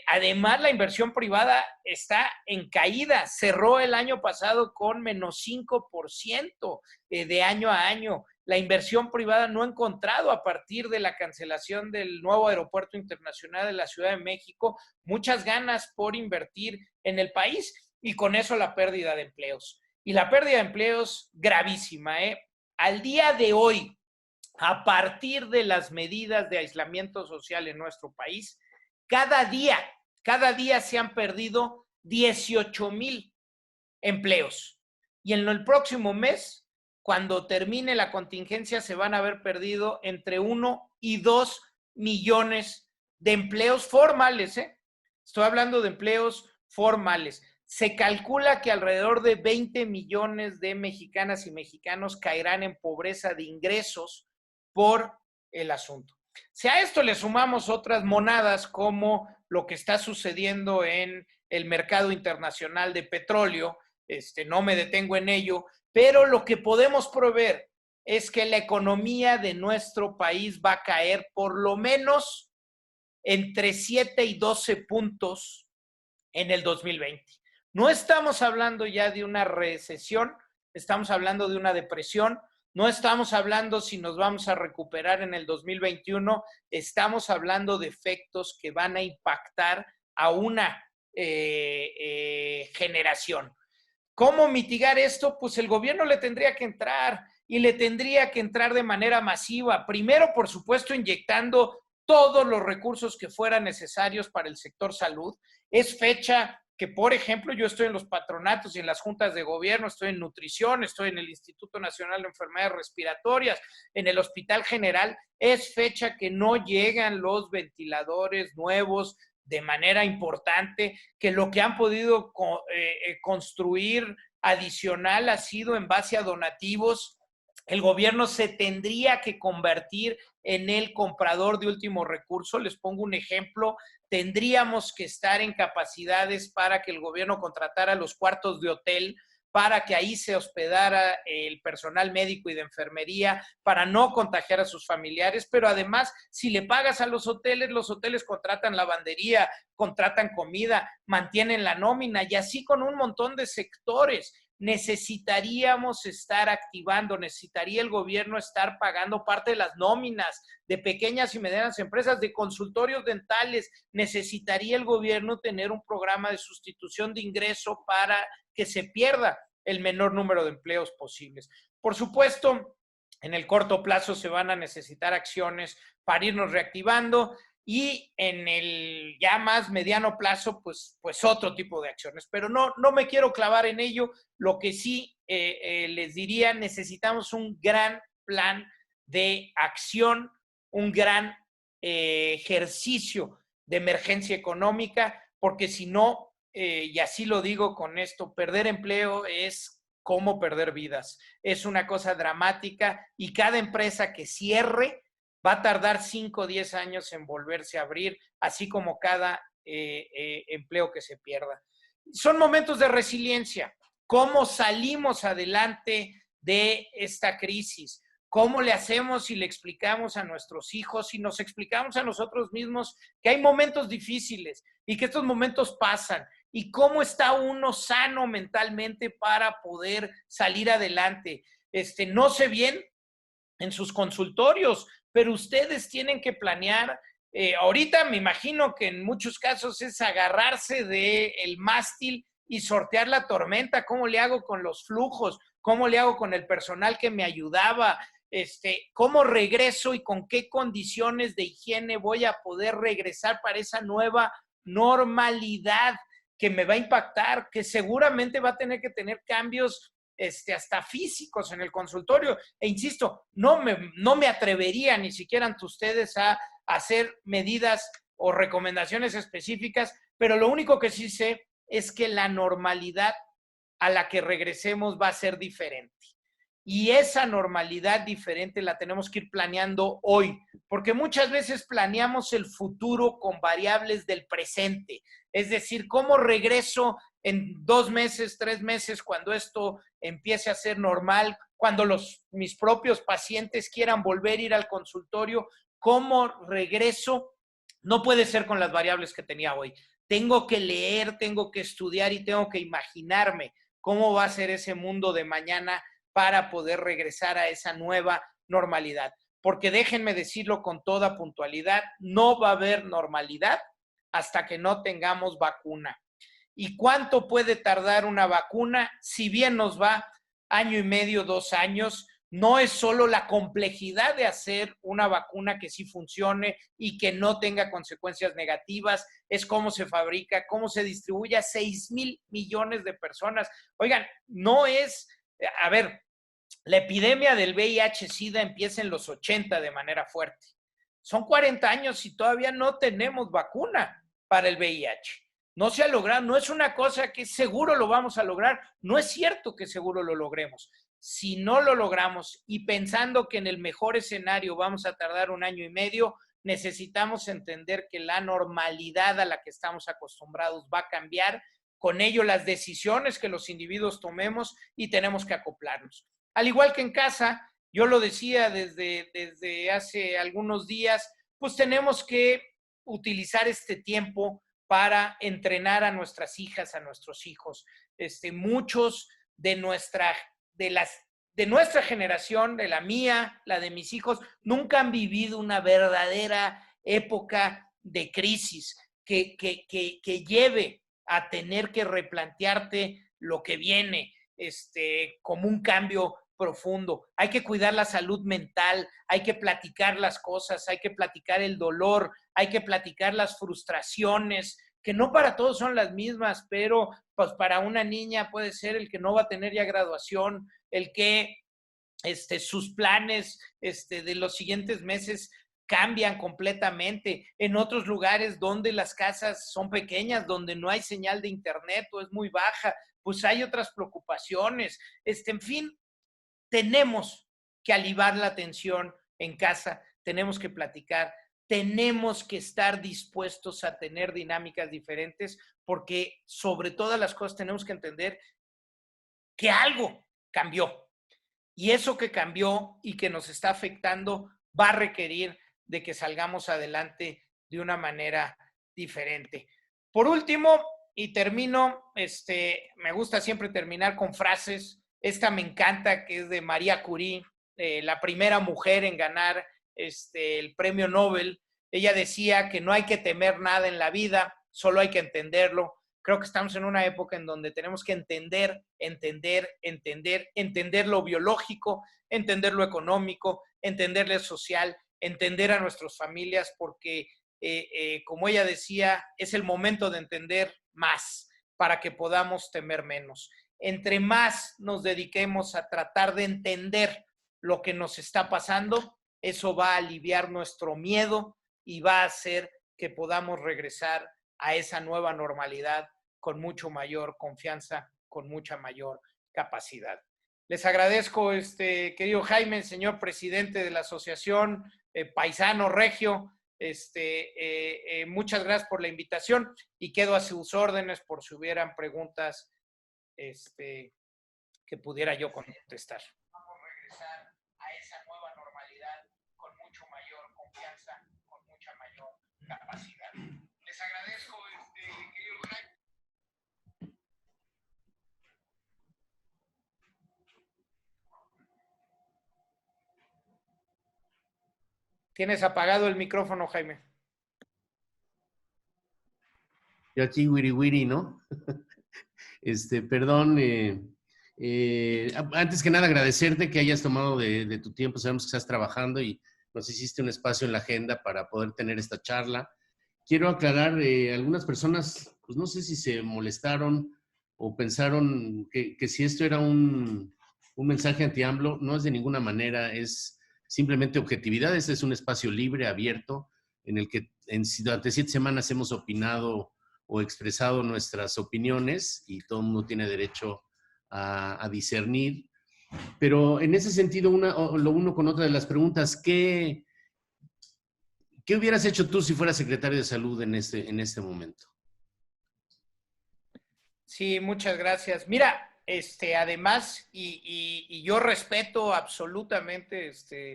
Además, la inversión privada está en caída. Cerró el año pasado con menos 5% de año a año. La inversión privada no ha encontrado, a partir de la cancelación del nuevo aeropuerto internacional de la Ciudad de México, muchas ganas por invertir en el país, y con eso la pérdida de empleos. Y la pérdida de empleos gravísima, Al día de hoy, a partir de las medidas de aislamiento social en nuestro país, cada día se han perdido 18,000 empleos. Y en el próximo mes, cuando termine la contingencia, se van a haber perdido entre 1 y 2 millones de empleos formales, Estoy hablando de empleos formales. Se calcula que alrededor de 20 millones de mexicanas y mexicanos caerán en pobreza de ingresos por el asunto. Si a esto le sumamos otras monadas, como lo que está sucediendo en el mercado internacional de petróleo, no me detengo en ello, pero lo que podemos prever es que la economía de nuestro país va a caer por lo menos entre 7 y 12 puntos en el 2020. No estamos hablando ya de una recesión, estamos hablando de una depresión. No estamos hablando si nos vamos a recuperar en el 2021, estamos hablando de efectos que van a impactar a una generación. ¿Cómo mitigar esto? Pues el gobierno le tendría que entrar, y le tendría que entrar de manera masiva. Primero, por supuesto, inyectando todos los recursos que fueran necesarios para el sector salud. Es fecha que, por ejemplo, yo estoy en los patronatos y en las juntas de gobierno, estoy en nutrición, estoy en el Instituto Nacional de Enfermedades Respiratorias, en el Hospital General. Es fecha que no llegan los ventiladores nuevos de manera importante, que lo que han podido construir adicional ha sido en base a donativos. El gobierno se tendría que convertir en el comprador de último recurso. Les pongo un ejemplo. Tendríamos que estar en capacidades para que el gobierno contratara los cuartos de hotel, para que ahí se hospedara el personal médico y de enfermería, para no contagiar a sus familiares. Pero además, si le pagas a los hoteles contratan lavandería, contratan comida, mantienen la nómina, y así con un montón de sectores. Necesitaríamos estar activando, necesitaría el gobierno estar pagando parte de las nóminas de pequeñas y medianas empresas, de consultorios dentales. Necesitaría el gobierno tener un programa de sustitución de ingreso para que se pierda el menor número de empleos posibles. Por supuesto, en el corto plazo se van a necesitar acciones para irnos reactivando, y en el ya más mediano plazo, pues otro tipo de acciones. Pero no me quiero clavar en ello. Lo que sí les diría, necesitamos un gran plan de acción, un gran ejercicio de emergencia económica, porque si no, y así lo digo con esto, perder empleo es como perder vidas. Es una cosa dramática, y cada empresa que cierre va a tardar 5 o 10 años en volverse a abrir, así como cada empleo que se pierda. Son momentos de resiliencia. ¿Cómo salimos adelante de esta crisis? ¿Cómo le hacemos si le explicamos a nuestros hijos, y nos explicamos a nosotros mismos que hay momentos difíciles y que estos momentos pasan? ¿Y cómo está uno sano mentalmente para poder salir adelante? No sé bien en sus consultorios, pero ustedes tienen que planear. Ahorita me imagino que en muchos casos es agarrarse del mástil y sortear la tormenta. ¿Cómo le hago con los flujos? ¿Cómo le hago con el personal que me ayudaba? ¿Cómo regreso y con qué condiciones de higiene voy a poder regresar para esa nueva normalidad que me va a impactar, que seguramente va a tener que tener cambios hasta físicos en el consultorio? E insisto, no me atrevería ni siquiera ante ustedes a hacer medidas o recomendaciones específicas, pero lo único que sí sé es que la normalidad a la que regresemos va a ser diferente. Y esa normalidad diferente la tenemos que ir planeando hoy, porque muchas veces planeamos el futuro con variables del presente. Es decir, ¿cómo regreso en 2 meses, 3 meses, cuando esto empiece a ser normal, cuando mis propios pacientes quieran volver a ir al consultorio? ¿Cómo regreso? No puede ser con las variables que tenía hoy. Tengo que leer, tengo que estudiar y tengo que imaginarme cómo va a ser ese mundo de mañana para poder regresar a esa nueva normalidad. Porque déjenme decirlo con toda puntualidad, no va a haber normalidad hasta que no tengamos vacuna. ¿Y cuánto puede tardar una vacuna? Si bien nos va 1 año y medio, 2 años, no es solo la complejidad de hacer una vacuna que sí funcione y que no tenga consecuencias negativas, es cómo se fabrica, cómo se distribuye a 6,000 millones de personas. Oigan, no es, a ver, la epidemia del VIH-Sida empieza en los 80 de manera fuerte. Son 40 años y todavía no tenemos vacuna para el VIH. No se ha logrado, no es una cosa que seguro lo vamos a lograr, no es cierto que seguro lo logremos. Si no lo logramos y pensando que en el mejor escenario vamos a tardar 1 año y medio, necesitamos entender que la normalidad a la que estamos acostumbrados va a cambiar, con ello las decisiones que los individuos tomemos y tenemos que acoplarnos. Al igual que en casa, yo lo decía desde hace algunos días, pues tenemos que utilizar este tiempo para entrenar a nuestras hijas, a nuestros hijos. Muchos de nuestra generación, de la mía, la de mis hijos, nunca han vivido una verdadera época de crisis que lleve a tener que replantearte lo que viene, como un cambio profundo. Hay que cuidar la salud mental, hay que platicar las cosas, hay que platicar el dolor, hay que platicar las frustraciones, que no para todos son las mismas, pero pues para una niña puede ser el que no va a tener ya graduación, el que sus planes de los siguientes meses cambian completamente. En otros lugares donde las casas son pequeñas, donde no hay señal de internet o es muy baja, pues hay otras preocupaciones. En fin, tenemos que aliviar la tensión en casa, tenemos que platicar, tenemos que estar dispuestos a tener dinámicas diferentes, porque sobre todas las cosas tenemos que entender que algo cambió. Y eso que cambió y que nos está afectando va a requerir de que salgamos adelante de una manera diferente. Por último, y termino, me gusta siempre terminar con frases. Esta me encanta, que es de María Curie, la primera mujer en ganar el premio Nobel. Ella decía que no hay que temer nada en la vida, solo hay que entenderlo. Creo que estamos en una época en donde tenemos que entender lo biológico, entender lo económico, entender lo social, entender a nuestras familias, porque como ella decía, es el momento de entender más para que podamos temer menos. Entre más nos dediquemos a tratar de entender lo que nos está pasando, eso va a aliviar nuestro miedo y va a hacer que podamos regresar a esa nueva normalidad con mucho mayor confianza, con mucha mayor capacidad. Les agradezco, querido Jaime, señor presidente de la asociación, paisano regio, muchas gracias por la invitación y quedo a sus órdenes por si hubieran preguntas que pudiera yo contestar. Vamos a regresar a esa nueva normalidad con mucho mayor confianza, con mucha mayor capacidad. Les agradezco, querido Jaime. Tienes apagado el micrófono, Jaime. Yo aquí wiri wiri, ¿no? Perdón. Antes que nada, agradecerte que hayas tomado de tu tiempo. Sabemos que estás trabajando y nos hiciste un espacio en la agenda para poder tener esta charla. Quiero aclarar, algunas personas, pues no sé si se molestaron o pensaron que si esto era un mensaje anti-AMLO. No es de ninguna manera, es simplemente objetividad. Este es un espacio libre, abierto, en el que durante 7 semanas hemos opinado o expresado nuestras opiniones y todo el mundo tiene derecho a discernir. Pero en ese sentido, lo uno con otra de las preguntas, ¿qué hubieras hecho tú si fueras secretario de Salud en este momento? Sí, muchas gracias. Mira, además, y yo respeto absolutamente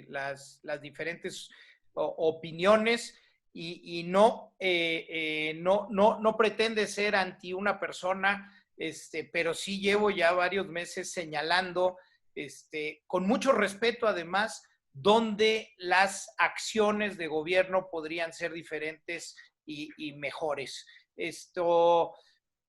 las diferentes opiniones y no, no pretende ser anti una persona, pero sí llevo ya varios meses señalando, con mucho respeto además, donde las acciones de gobierno podrían ser diferentes y mejores. Yo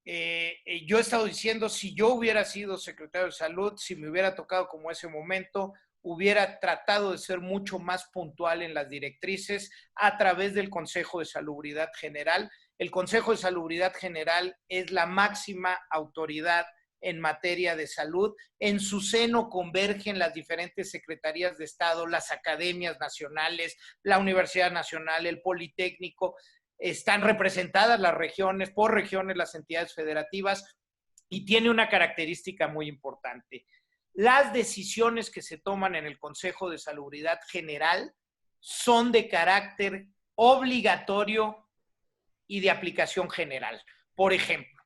he estado diciendo, si yo hubiera sido secretario de Salud, si me hubiera tocado como ese momento, hubiera tratado de ser mucho más puntual en las directrices a través del Consejo de Salubridad General. El Consejo de Salubridad General es la máxima autoridad en materia de salud. En su seno convergen las diferentes secretarías de Estado, las academias nacionales, la Universidad Nacional, el Politécnico. Están representadas las regiones, por regiones, las entidades federativas, y tiene una característica muy importante. Las decisiones que se toman en el Consejo de Salubridad General son de carácter obligatorio y de aplicación general. Por ejemplo,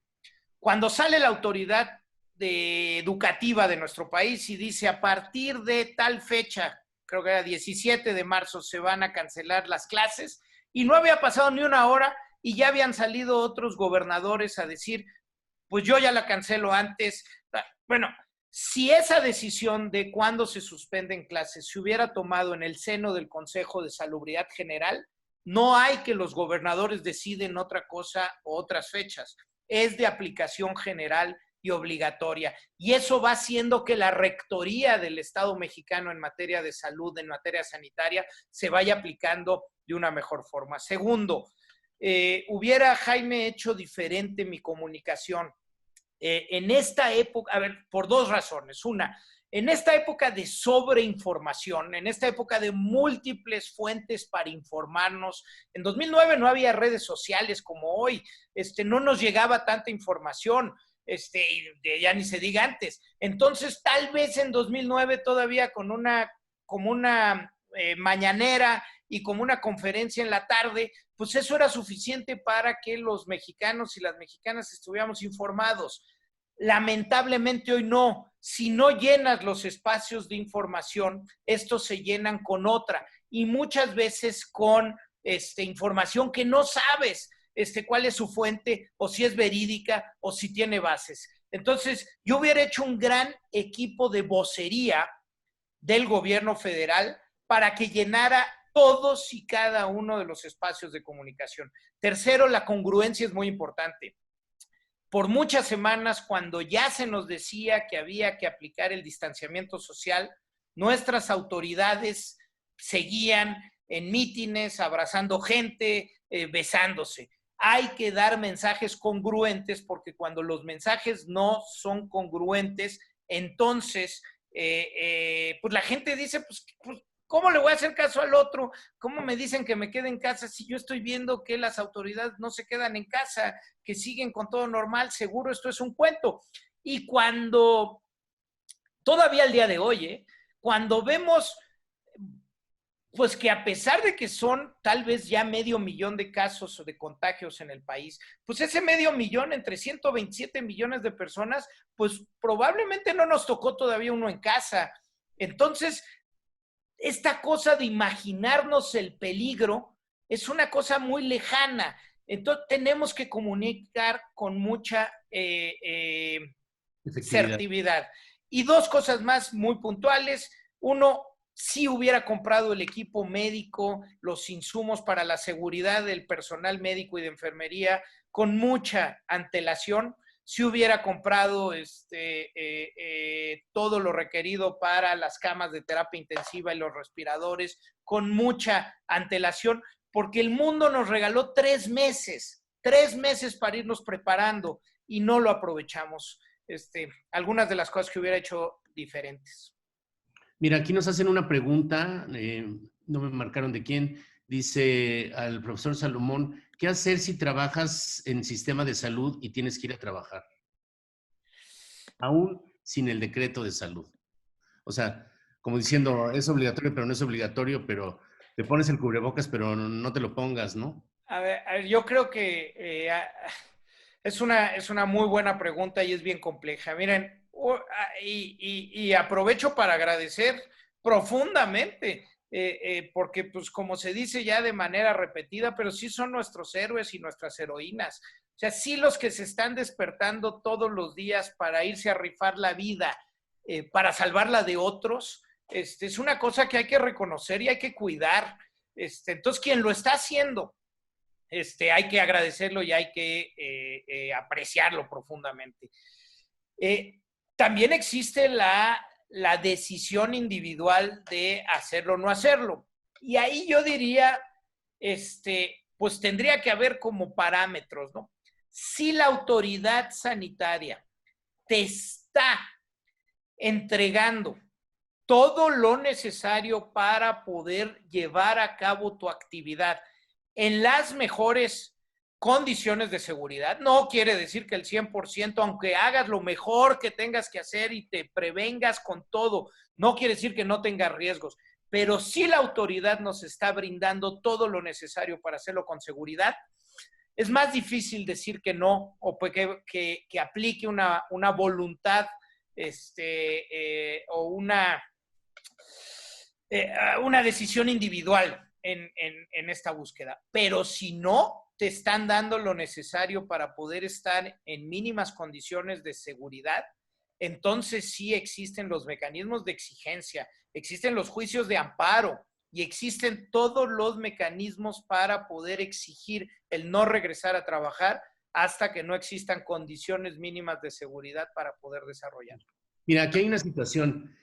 cuando sale la autoridad educativa de nuestro país y dice a partir de tal fecha, creo que era 17 de marzo, se van a cancelar las clases, y no había pasado ni una hora y ya habían salido otros gobernadores a decir, pues yo ya la cancelo antes. Bueno, si esa decisión de cuándo se suspenden clases se hubiera tomado en el seno del Consejo de Salubridad General, no hay que los gobernadores deciden otra cosa o otras fechas. Es de aplicación general y obligatoria. Y eso va haciendo que la rectoría del Estado mexicano en materia de salud, en materia sanitaria, se vaya aplicando de una mejor forma. Segundo, hubiera, Jaime, hecho diferente mi comunicación. En esta época, a ver, por dos razones. Una, en esta época de sobreinformación, en esta época de múltiples fuentes para informarnos, en 2009 no había redes sociales como hoy, no nos llegaba tanta información, ya ni se diga antes. Entonces, tal vez en 2009 todavía como una mañanera y como una conferencia en la tarde, pues eso era suficiente para que los mexicanos y las mexicanas estuviéramos informados. Lamentablemente hoy no. Si no llenas los espacios de información, estos se llenan con otra y muchas veces con información que no sabes cuál es su fuente o si es verídica o si tiene bases. Entonces, yo hubiera hecho un gran equipo de vocería del gobierno federal para que llenara todos y cada uno de los espacios de comunicación. Tercero, la congruencia es muy importante. Por muchas semanas, cuando ya se nos decía que había que aplicar el distanciamiento social, nuestras autoridades seguían en mítines, abrazando gente, besándose. Hay que dar mensajes congruentes porque cuando los mensajes no son congruentes, entonces pues la gente dice, pues, ¿cómo le voy a hacer caso al otro? ¿Cómo me dicen que me quede en casa si yo estoy viendo que las autoridades no se quedan en casa, que siguen con todo normal? Seguro esto es un cuento. Y cuando, todavía el día de hoy, cuando vemos, pues que a pesar de que son tal vez ya 500,000 de casos o de contagios en el país, pues ese 500,000 entre 127 millones de personas, pues probablemente no nos tocó todavía uno en casa. Entonces, esta cosa de imaginarnos el peligro es una cosa muy lejana. Entonces, tenemos que comunicar con mucha certidumbre. Y dos cosas más muy puntuales. Uno, si hubiera comprado el equipo médico, los insumos para la seguridad del personal médico y de enfermería con mucha antelación. Si hubiera comprado todo lo requerido para las camas de terapia intensiva y los respiradores con mucha antelación, porque el mundo nos regaló 3 meses para irnos preparando y no lo aprovechamos. Algunas de las cosas que hubiera hecho diferentes. Mira, aquí nos hacen una pregunta, no me marcaron de quién. dice al profesor Salomón, ¿qué hacer si trabajas en sistema de salud y tienes que ir a trabajar? Aún sin el decreto de salud. O sea, como diciendo, es obligatorio, pero no es obligatorio, pero te pones el cubrebocas, pero no te lo pongas, ¿no? A ver, yo creo que es una muy buena pregunta y es bien compleja. Miren, y aprovecho para agradecer profundamente, porque pues como se dice ya de manera repetida, pero sí son nuestros héroes y nuestras heroínas. O sea, sí los que se están despertando todos los días para irse a rifar la vida, para salvarla de otros, es una cosa que hay que reconocer y hay que cuidar. Entonces, quien lo está haciendo, hay que agradecerlo y hay que apreciarlo profundamente. También existe la decisión individual de hacerlo o no hacerlo. Y ahí yo diría, pues tendría que haber como parámetros, ¿no? Si la autoridad sanitaria te está entregando todo lo necesario para poder llevar a cabo tu actividad en las mejores condiciones de seguridad. No quiere decir que el 100%, aunque hagas lo mejor que tengas que hacer y te prevengas con todo, no quiere decir que no tengas riesgos, pero si la autoridad nos está brindando todo lo necesario para hacerlo con seguridad, es más difícil decir que no o que aplique una voluntad o una decisión individual en esta búsqueda. Pero si no te están dando lo necesario para poder estar en mínimas condiciones de seguridad, entonces sí existen los mecanismos de exigencia, existen los juicios de amparo y existen todos los mecanismos para poder exigir el no regresar a trabajar hasta que no existan condiciones mínimas de seguridad para poder desarrollarlo. Mira, aquí hay una situación.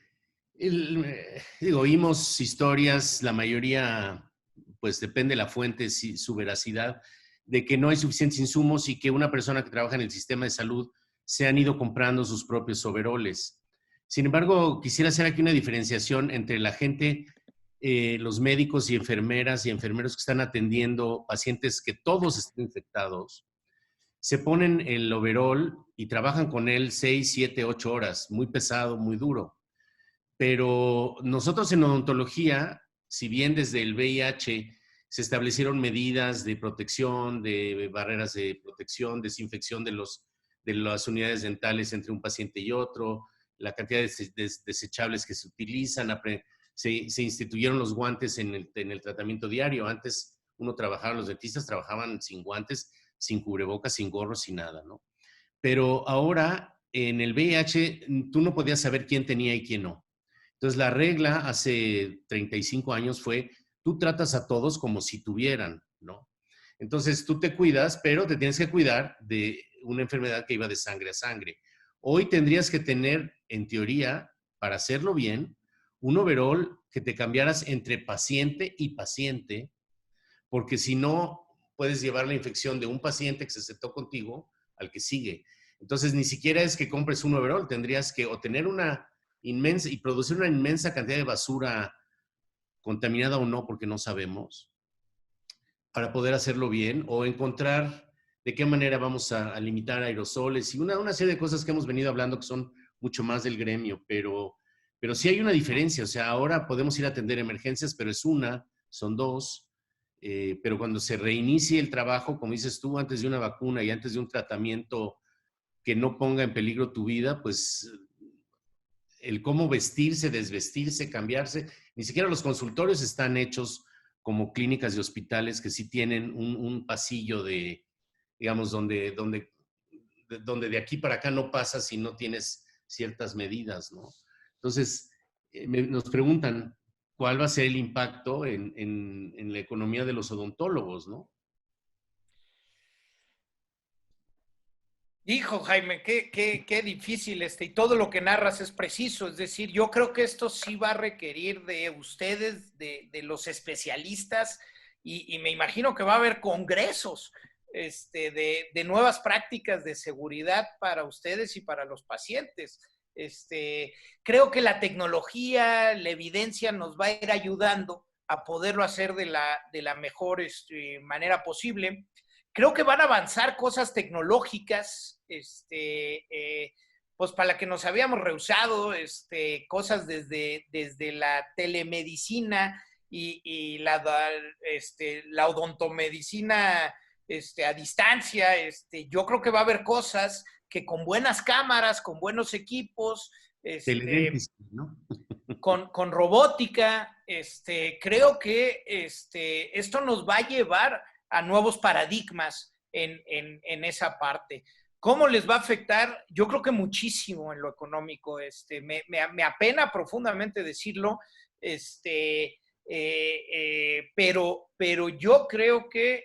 Digo, oímos historias, la mayoría, pues depende de la fuente, su veracidad, de que no hay suficientes insumos y que una persona que trabaja en el sistema de salud se han ido comprando sus propios overoles. Sin embargo, quisiera hacer aquí una diferenciación entre la gente, los médicos y enfermeras y enfermeros que están atendiendo pacientes que todos están infectados, se ponen el overol y trabajan con él 6, 7, 8 horas, muy pesado, muy duro. Pero nosotros en odontología, si bien desde el VIH se establecieron medidas de protección, de barreras de protección, desinfección de las unidades dentales entre un paciente y otro, la cantidad de desechables que se utilizan, se instituyeron los guantes en el tratamiento diario. Antes los dentistas trabajaban sin guantes, sin cubrebocas, sin gorro, sin nada, ¿no? Pero ahora en el VIH tú no podías saber quién tenía y quién no. Entonces, la regla hace 35 años fue, tú tratas a todos como si tuvieran, ¿no? Entonces, tú te cuidas, pero te tienes que cuidar de una enfermedad que iba de sangre a sangre. Hoy tendrías que tener, en teoría, para hacerlo bien, un overol que te cambiaras entre paciente y paciente, porque si no, puedes llevar la infección de un paciente que se sentó contigo al que sigue. Entonces, ni siquiera es que compres un overol, tendrías que o tener una inmensa y producir una inmensa cantidad de basura contaminada o no, porque no sabemos, para poder hacerlo bien o encontrar de qué manera vamos a limitar aerosoles y una serie de cosas que hemos venido hablando que son mucho más del gremio, pero sí hay una diferencia. O sea, ahora podemos ir a atender emergencias, pero son dos, pero cuando se reinicie el trabajo, como dices tú, antes de una vacuna y antes de un tratamiento que no ponga en peligro tu vida, pues el cómo vestirse, desvestirse, cambiarse. Ni siquiera los consultorios están hechos como clínicas y hospitales que sí tienen un pasillo de, digamos, donde de aquí para acá no pasas si no tienes ciertas medidas, ¿no? Entonces, nos preguntan cuál va a ser el impacto en la economía de los odontólogos, ¿no? Hijo, Jaime, qué difícil y todo lo que narras es preciso. Es decir, yo creo que esto sí va a requerir de ustedes, de los especialistas, y me imagino que va a haber congresos de nuevas prácticas de seguridad para ustedes y para los pacientes. Creo que la tecnología, la evidencia nos va a ir ayudando a poderlo hacer de la mejor manera posible. Creo que van a avanzar cosas tecnológicas, pues para la que nos habíamos rehusado, cosas desde la telemedicina y la odontomedicina a distancia. Yo creo que va a haber cosas que con buenas cámaras, con buenos equipos, Teledentistry, ¿no? con robótica, creo que esto nos va a llevar a nuevos paradigmas en esa parte. ¿Cómo les va a afectar? Yo creo que muchísimo en lo económico. Me apena profundamente decirlo, pero yo creo que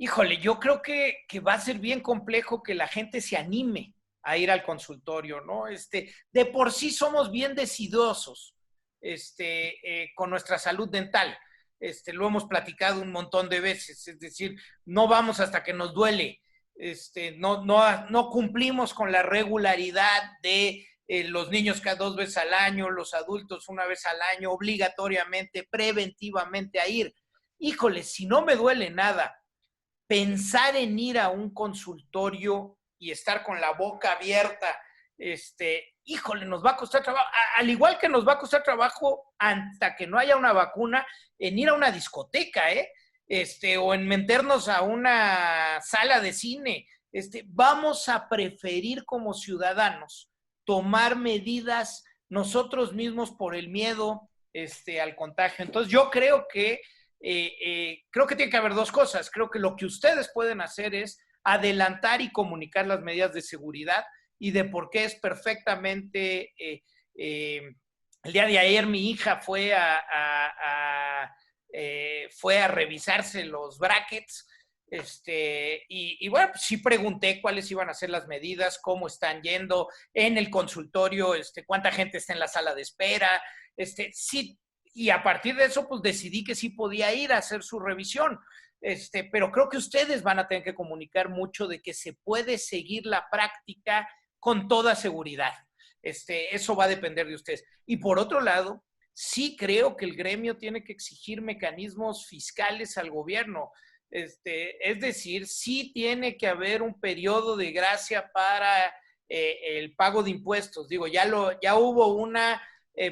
híjole, yo creo que va a ser bien complejo que la gente se anime a ir al consultorio, ¿no? De por sí somos bien decidosos con nuestra salud dental. Lo hemos platicado un montón de veces, es decir, no vamos hasta que nos duele, no cumplimos con la regularidad de los niños cada 2 veces al año, los adultos 1 vez al año, obligatoriamente, preventivamente a ir. Híjole, si no me duele nada, pensar en ir a un consultorio y estar con la boca abierta, híjole, nos va a costar trabajo, al igual que nos va a costar trabajo hasta que no haya una vacuna, en ir a una discoteca, o en meternos a una sala de cine. Vamos a preferir como ciudadanos tomar medidas nosotros mismos por el miedo al contagio. Entonces yo creo que tiene que haber 2 cosas. Creo que lo que ustedes pueden hacer es adelantar y comunicar las medidas de seguridad y de por qué es perfectamente... el día de ayer mi hija fue a revisarse los brackets, y bueno, pues sí pregunté cuáles iban a ser las medidas, cómo están yendo en el consultorio, cuánta gente está en la sala de espera, sí. Y a partir de eso, pues decidí que sí podía ir a hacer su revisión. Pero creo que ustedes van a tener que comunicar mucho de que se puede seguir la práctica con toda seguridad. Eso va a depender de ustedes. Y por otro lado, sí creo que el gremio tiene que exigir mecanismos fiscales al gobierno. Es decir, sí tiene que haber un periodo de gracia para el pago de impuestos. Digo, ya hubo una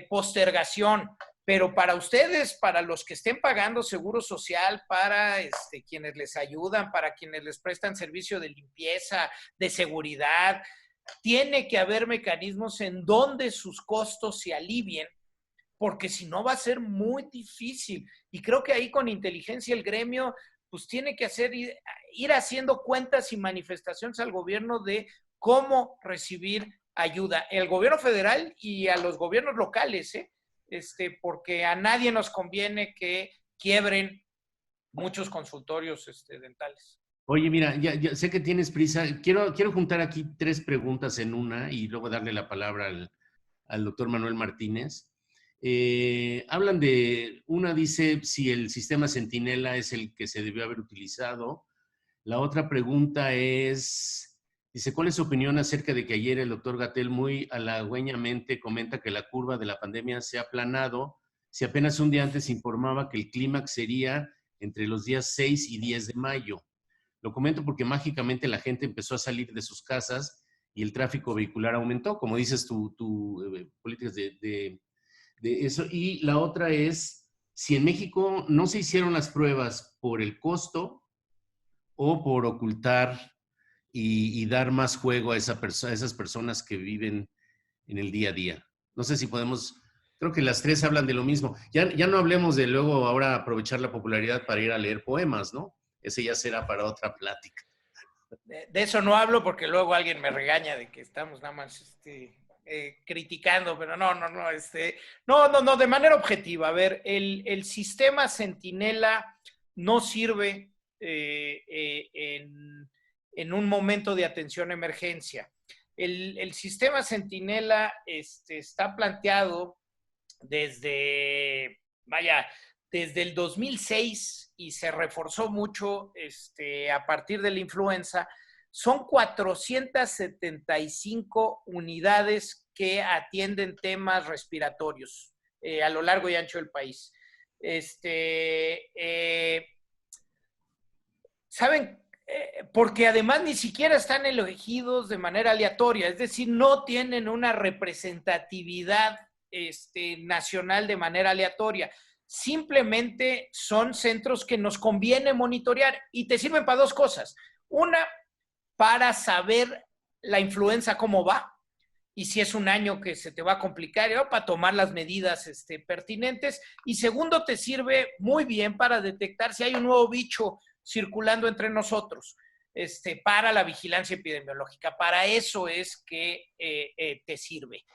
postergación. Pero para ustedes, para los que estén pagando seguro social, para quienes les ayudan, para quienes les prestan servicio de limpieza, de seguridad, tiene que haber mecanismos en donde sus costos se alivien, porque si no va a ser muy difícil. Y creo que ahí con inteligencia el gremio pues tiene que ir haciendo cuentas y manifestaciones al gobierno de cómo recibir ayuda. El gobierno federal y a los gobiernos locales, porque a nadie nos conviene que quiebren muchos consultorios dentales. Oye, mira, ya sé que tienes prisa. Quiero juntar aquí 3 preguntas en una y luego darle la palabra al doctor Manuel Martínez. Hablan una dice si el sistema Centinela es el que se debió haber utilizado. La otra pregunta dice, ¿cuál es su opinión acerca de que ayer el doctor Gatell muy halagüeñamente comenta que la curva de la pandemia se ha aplanado, si apenas un día antes informaba que el clímax sería entre los días 6 y 10 de mayo? Lo comento porque mágicamente la gente empezó a salir de sus casas y el tráfico vehicular aumentó, como dices políticas de eso. Y la otra es, si en México no se hicieron las pruebas por el costo o por ocultar y dar más juego a esas personas que viven en el día a día. No sé si podemos, creo que las 3 hablan de lo mismo. Ya no hablemos de luego ahora aprovechar la popularidad para ir a leer poemas, ¿no? Ese ya será para otra plática. De eso no hablo porque luego alguien me regaña de que estamos nada más criticando, pero no, de manera objetiva. A ver, el sistema Centinela no sirve en un momento de atención a emergencia. El sistema Centinela está planteado desde el 2006 y se reforzó mucho a partir de la influenza son 475 unidades que atienden temas respiratorios a lo largo y ancho del país. ¿Saben? Porque además ni siquiera están elegidos de manera aleatoria, es decir, no tienen una representatividad nacional de manera aleatoria. Simplemente son centros que nos conviene monitorear y te sirven para dos cosas. Una, para saber la influenza cómo va y si es un año que se te va a complicar, ¿no? Para tomar las medidas pertinentes. Y segundo, te sirve muy bien para detectar si hay un nuevo bicho circulando entre nosotros, para la vigilancia epidemiológica. Para eso es que te sirve.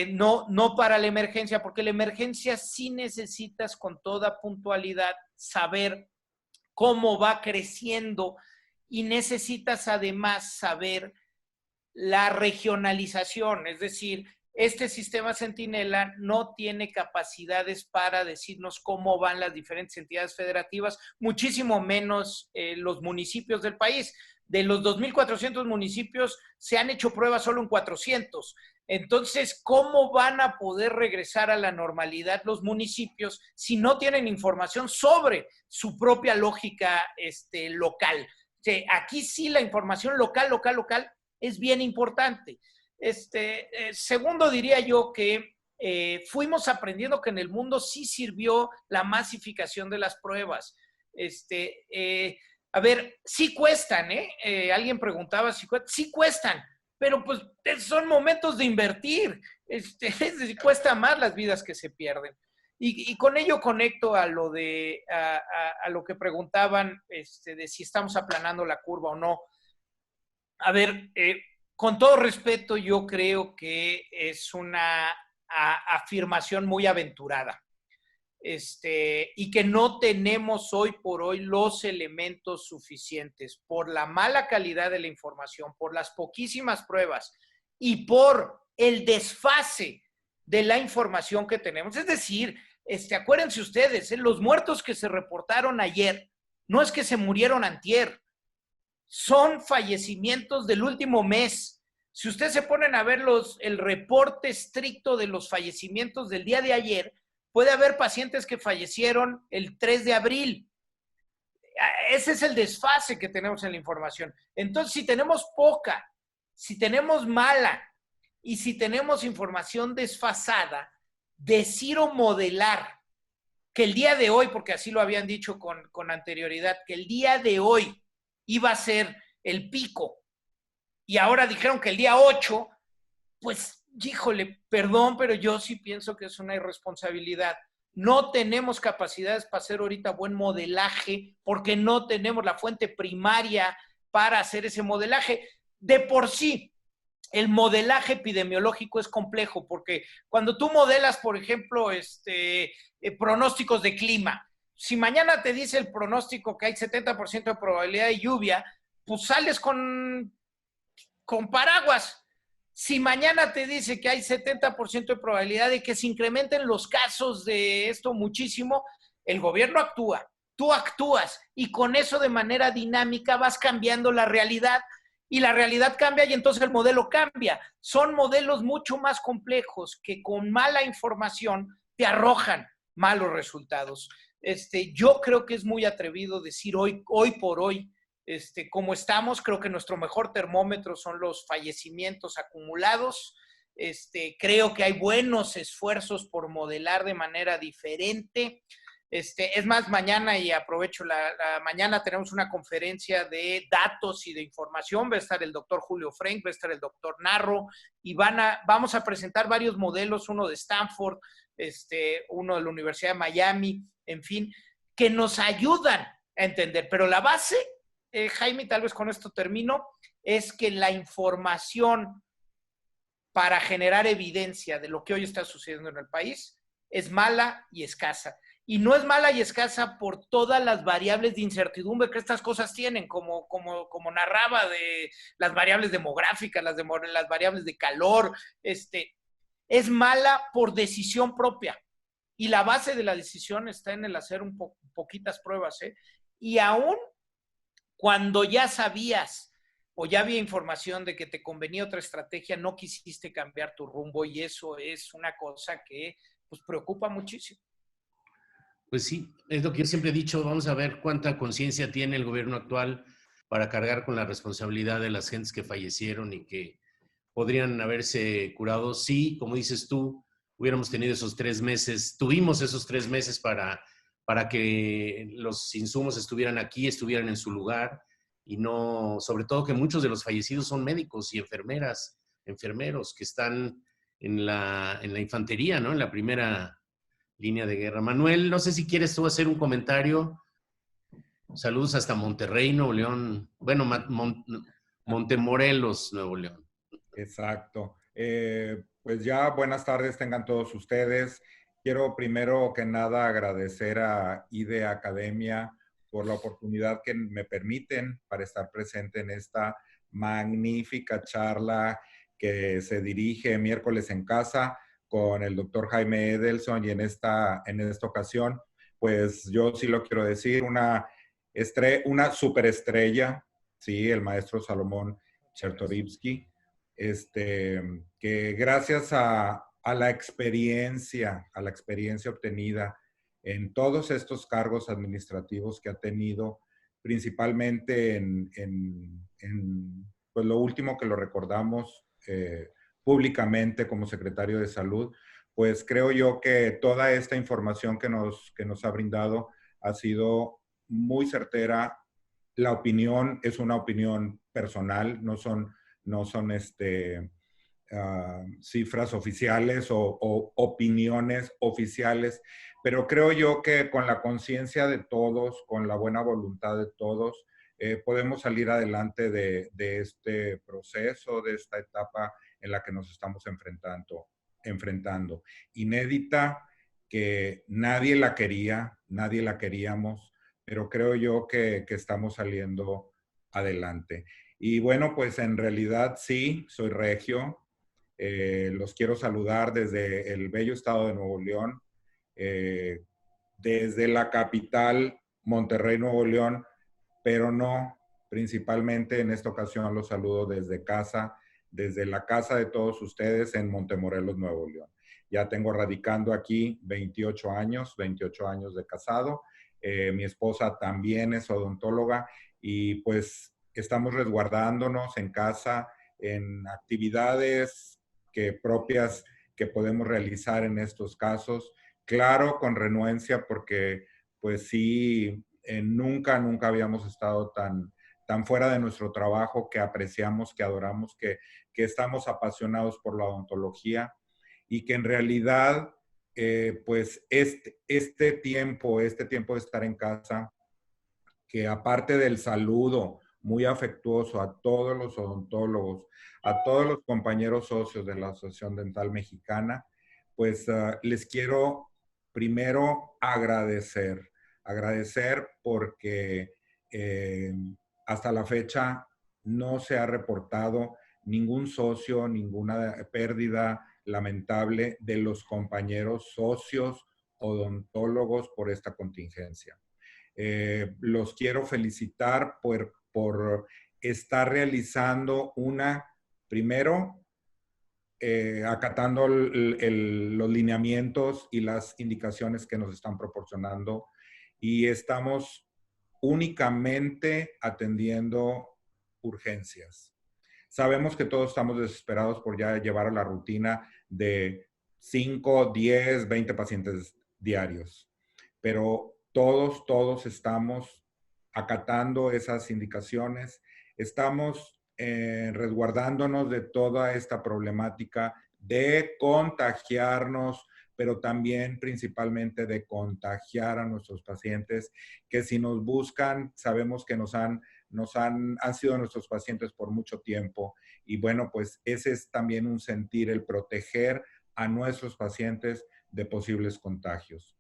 No para la emergencia, porque la emergencia sí necesitas con toda puntualidad saber cómo va creciendo y necesitas además saber la regionalización, es decir, este sistema Centinela no tiene capacidades para decirnos cómo van las diferentes entidades federativas, muchísimo menos los municipios del país. De los 2.400 municipios se han hecho pruebas solo en 400. Entonces, ¿cómo van a poder regresar a la normalidad los municipios si no tienen información sobre su propia lógica local? Aquí sí la información local es bien importante. Segundo, diría yo que fuimos aprendiendo que en el mundo sí sirvió la masificación de las pruebas. A ver, sí cuestan, alguien preguntaba si cuestan. Sí cuestan, pero pues son momentos de invertir. Cuesta más las vidas que se pierden. Y con ello conecto a lo a lo que preguntaban de si estamos aplanando la curva o no. A ver, con todo respeto, yo creo que es una afirmación muy aventurada. Y que no tenemos hoy por hoy los elementos suficientes por la mala calidad de la información, por las poquísimas pruebas y por el desfase de la información que tenemos. Es decir, acuérdense ustedes, los muertos que se reportaron ayer no es que se murieron antier, son fallecimientos del último mes. Si ustedes se ponen a ver el reporte estricto de los fallecimientos del día de ayer, puede haber pacientes que fallecieron el 3 de abril. Ese es el desfase que tenemos en la información. Entonces, si tenemos poca, si tenemos mala y si tenemos información desfasada, decir o modelar que el día de hoy, porque así lo habían dicho con anterioridad, que el día de hoy iba a ser el pico y ahora dijeron que el día 8, pues híjole, perdón, pero yo sí pienso que es una irresponsabilidad. No tenemos capacidades para hacer ahorita buen modelaje porque no tenemos la fuente primaria para hacer ese modelaje. De por sí, el modelaje epidemiológico es complejo porque cuando tú modelas, por ejemplo, pronósticos de clima, si mañana te dice el pronóstico que hay 70% de probabilidad de lluvia, pues sales con paraguas. Si mañana te dice que hay 70% de probabilidad de que se incrementen los casos de esto muchísimo, el gobierno actúa, tú actúas y con eso de manera dinámica vas cambiando la realidad y la realidad cambia y entonces el modelo cambia. Son modelos mucho más complejos que con mala información te arrojan malos resultados. Yo creo que es muy atrevido decir hoy por hoy, como estamos, creo que nuestro mejor termómetro son los fallecimientos acumulados. Creo que hay buenos esfuerzos por modelar de manera diferente. Es más, mañana, y aprovecho mañana tenemos una conferencia de datos y de información. Va a estar el doctor Julio Frenk, va a estar el doctor Narro, y vamos a presentar varios modelos, uno de Stanford, uno de la Universidad de Miami, en fin, que nos ayudan a entender. Pero la base, Jaime, tal vez con esto termino, es que la información para generar evidencia de lo que hoy está sucediendo en el país es mala y escasa. Y no es mala y escasa por todas las variables de incertidumbre que estas cosas tienen, como narraba, de las variables demográficas, las variables de calor. Es mala por decisión propia. Y la base de la decisión está en el hacer poquitas pruebas. Y aún cuando ya sabías o ya había información de que te convenía otra estrategia, no quisiste cambiar tu rumbo y eso es una cosa que pues preocupa muchísimo. Pues sí, es lo que yo siempre he dicho, vamos a ver cuánta conciencia tiene el gobierno actual para cargar con la responsabilidad de las gentes que fallecieron y que podrían haberse curado. Sí, como dices tú, hubiéramos tenido esos 3 meses, tuvimos esos 3 meses para que los insumos estuvieran aquí, estuvieran en su lugar y no, sobre todo que muchos de los fallecidos son médicos y enfermeras, enfermeros que están en la infantería, ¿no? En la primera línea de guerra. Manuel, no sé si quieres tú hacer un comentario. Saludos hasta Monterrey, Nuevo León. Bueno, Montemorelos, Nuevo León. Exacto. Pues ya buenas tardes tengan todos ustedes. Quiero primero que nada agradecer a IDE Academia por la oportunidad que me permiten para estar presente en esta magnífica charla que se dirige miércoles en casa con el doctor Jaime Edelson y en esta ocasión, pues yo sí lo quiero decir, una superestrella, sí, el maestro Salomón Chertorivsky, que gracias a la experiencia obtenida en todos estos cargos administrativos que ha tenido, principalmente pues lo último que lo recordamos públicamente como secretario de Salud, pues creo yo que toda esta información que nos ha brindado ha sido muy certera. La opinión es una opinión personal, no son cifras oficiales o opiniones oficiales, pero creo yo que con la conciencia de todos, con la buena voluntad de todos, podemos salir adelante de este proceso, de esta etapa en la que nos estamos enfrentando. Inédita, que nadie la quería, nadie la queríamos, pero creo yo que estamos saliendo adelante. Y bueno, pues en realidad sí, soy regio. Los quiero saludar desde el bello estado de Nuevo León, desde la capital, Monterrey, Nuevo León, pero no, principalmente en esta ocasión los saludo desde casa, desde la casa de todos ustedes en Montemorelos, Nuevo León. Ya tengo radicando aquí 28 años de casado. Mi esposa también es odontóloga y pues estamos resguardándonos en casa en actividades propias que podemos realizar en estos casos. Claro, con renuencia porque pues sí, nunca habíamos estado tan fuera de nuestro trabajo, que apreciamos, que adoramos, que estamos apasionados por la odontología y que en realidad, pues este tiempo de estar en casa, que aparte del saludo muy afectuoso a todos los odontólogos, a todos los compañeros socios de la Asociación Dental Mexicana, pues les quiero primero agradecer porque hasta la fecha no se ha reportado ningún socio, ninguna pérdida lamentable de los compañeros socios odontólogos por esta contingencia. Los quiero felicitar por estar realizando primero, acatando los lineamientos y las indicaciones que nos están proporcionando, y estamos únicamente atendiendo urgencias. Sabemos que todos estamos desesperados por ya llevar a la rutina de 5, 10, 20 pacientes diarios, pero todos estamos acatando esas indicaciones, estamos resguardándonos de toda esta problemática de contagiarnos, pero también principalmente de contagiar a nuestros pacientes, que si nos buscan, sabemos que han sido nuestros pacientes por mucho tiempo. Y bueno, pues ese es también un sentir, el proteger a nuestros pacientes de posibles contagios.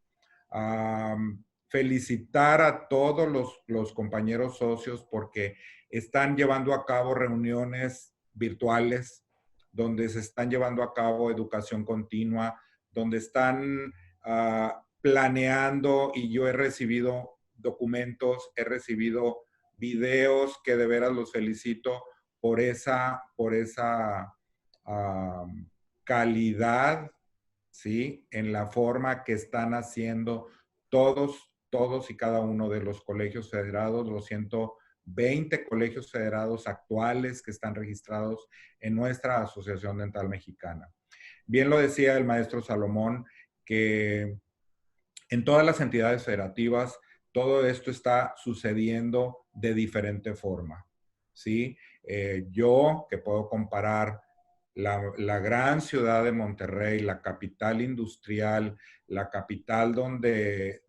Felicitar a todos los compañeros socios porque están llevando a cabo reuniones virtuales, donde se están llevando a cabo educación continua, donde están planeando, y yo he recibido documentos, he recibido videos que de veras los felicito, por esa calidad, ¿sí? En la forma que están haciendo todos y cada uno de los colegios federados, los 120 colegios federados actuales que están registrados en nuestra Asociación Dental Mexicana. Bien lo decía el maestro Salomón, que en todas las entidades federativas todo esto está sucediendo de diferente forma, ¿sí? Yo, que puedo comparar la gran ciudad de Monterrey, la capital industrial, la capital donde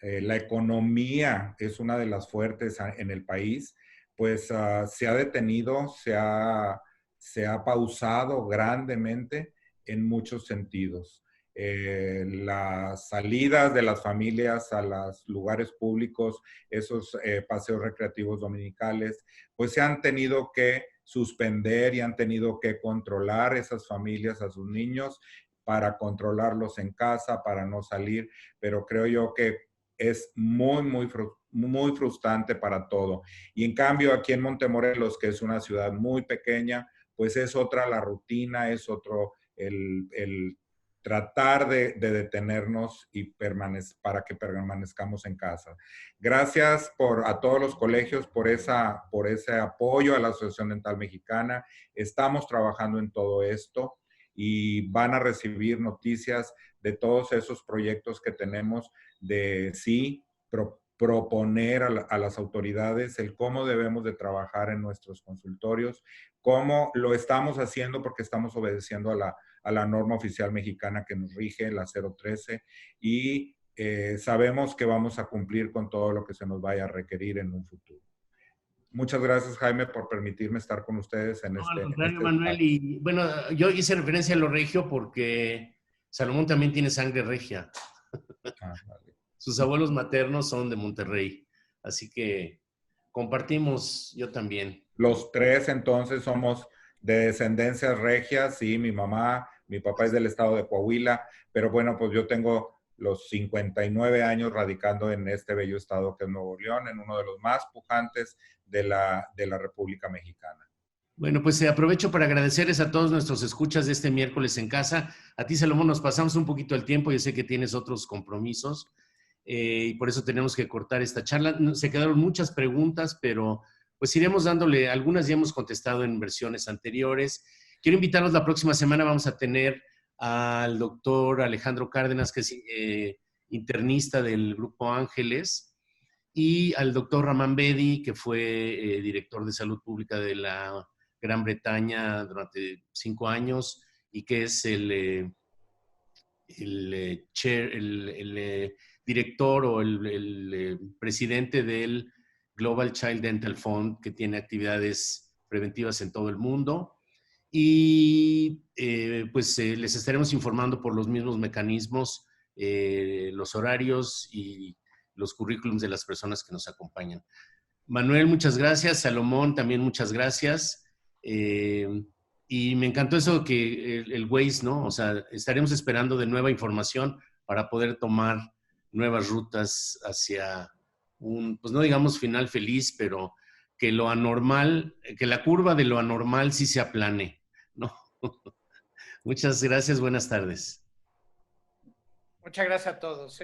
la economía es una de las fuertes en el país, pues se ha detenido, se ha pausado grandemente en muchos sentidos. Las salidas de las familias a los lugares públicos, esos paseos recreativos dominicales, pues se han tenido que suspender y han tenido que controlar esas familias a sus niños para controlarlos en casa, para no salir, pero creo yo que es muy frustrante para todo. Y en cambio aquí en Montemorelos, que es una ciudad muy pequeña, pues es otra la rutina, es otro el tratar de detenernos y para que permanezcamos en casa. Gracias a todos los colegios por ese apoyo a la Asociación Dental Mexicana. Estamos trabajando en todo esto y van a recibir noticias de todos esos proyectos que tenemos de proponer a las autoridades el cómo debemos de trabajar en nuestros consultorios, cómo lo estamos haciendo porque estamos obedeciendo a la norma oficial mexicana que nos rige, la 013, y sabemos que vamos a cumplir con todo lo que se nos vaya a requerir en un futuro. Muchas gracias, Jaime, por permitirme estar con ustedes en al contrario, Manuel, y bueno, yo hice referencia a lo regio porque Salomón también tiene sangre regia. Vale. Sus abuelos maternos son de Monterrey, así que compartimos, yo también. Los tres entonces somos de descendencias regias, sí, mi papá es del estado de Coahuila, pero bueno, pues yo tengo los 59 años radicando en este bello estado que es Nuevo León, en uno de los más pujantes de la República Mexicana. Bueno, pues aprovecho para agradecerles a todos nuestros escuchas de este miércoles en casa. A ti, Salomón, nos pasamos un poquito el tiempo, yo sé que tienes otros compromisos y por eso tenemos que cortar esta charla. Se quedaron muchas preguntas, pero pues iremos dándole, algunas ya hemos contestado en versiones anteriores. Quiero invitarlos la próxima semana, vamos a tener al doctor Alejandro Cárdenas, que es internista del Grupo Ángeles, y al doctor Ramán Bedi, que fue director de salud pública de la Gran Bretaña durante 5 años y que es el director o el presidente del Global Child Dental Fund, que tiene actividades preventivas en todo el mundo. Y pues les estaremos informando por los mismos mecanismos, los horarios y los currículums de las personas que nos acompañan. Manuel, muchas gracias. Salomón, también muchas gracias. Y me encantó eso que el Waze, ¿no? O sea, estaremos esperando de nueva información para poder tomar nuevas rutas hacia un, pues no digamos final feliz, pero que lo anormal, que la curva de lo anormal sí se aplane, ¿no? Muchas gracias, buenas tardes. Muchas gracias a todos.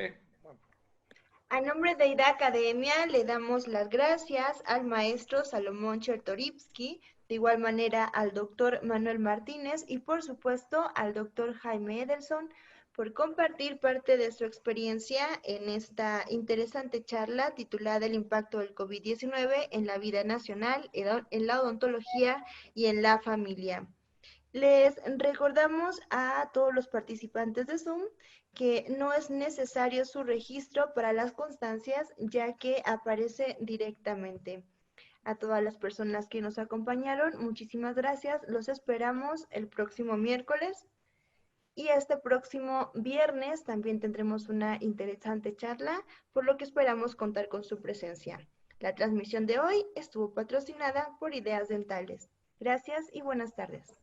A nombre de IDA Academia le damos las gracias al maestro Salomón Chertorivsky, de igual manera al doctor Manuel Martínez y por supuesto al doctor Jaime Edelson por compartir parte de su experiencia en esta interesante charla titulada El impacto del COVID-19 en la vida nacional, en la odontología y en la familia. Les recordamos a todos los participantes de Zoom que no es necesario su registro para las constancias, ya que aparece directamente. A todas las personas que nos acompañaron, muchísimas gracias. Los esperamos el próximo miércoles. Y este próximo viernes también tendremos una interesante charla, por lo que esperamos contar con su presencia. La transmisión de hoy estuvo patrocinada por Ideas Dentales. Gracias y buenas tardes.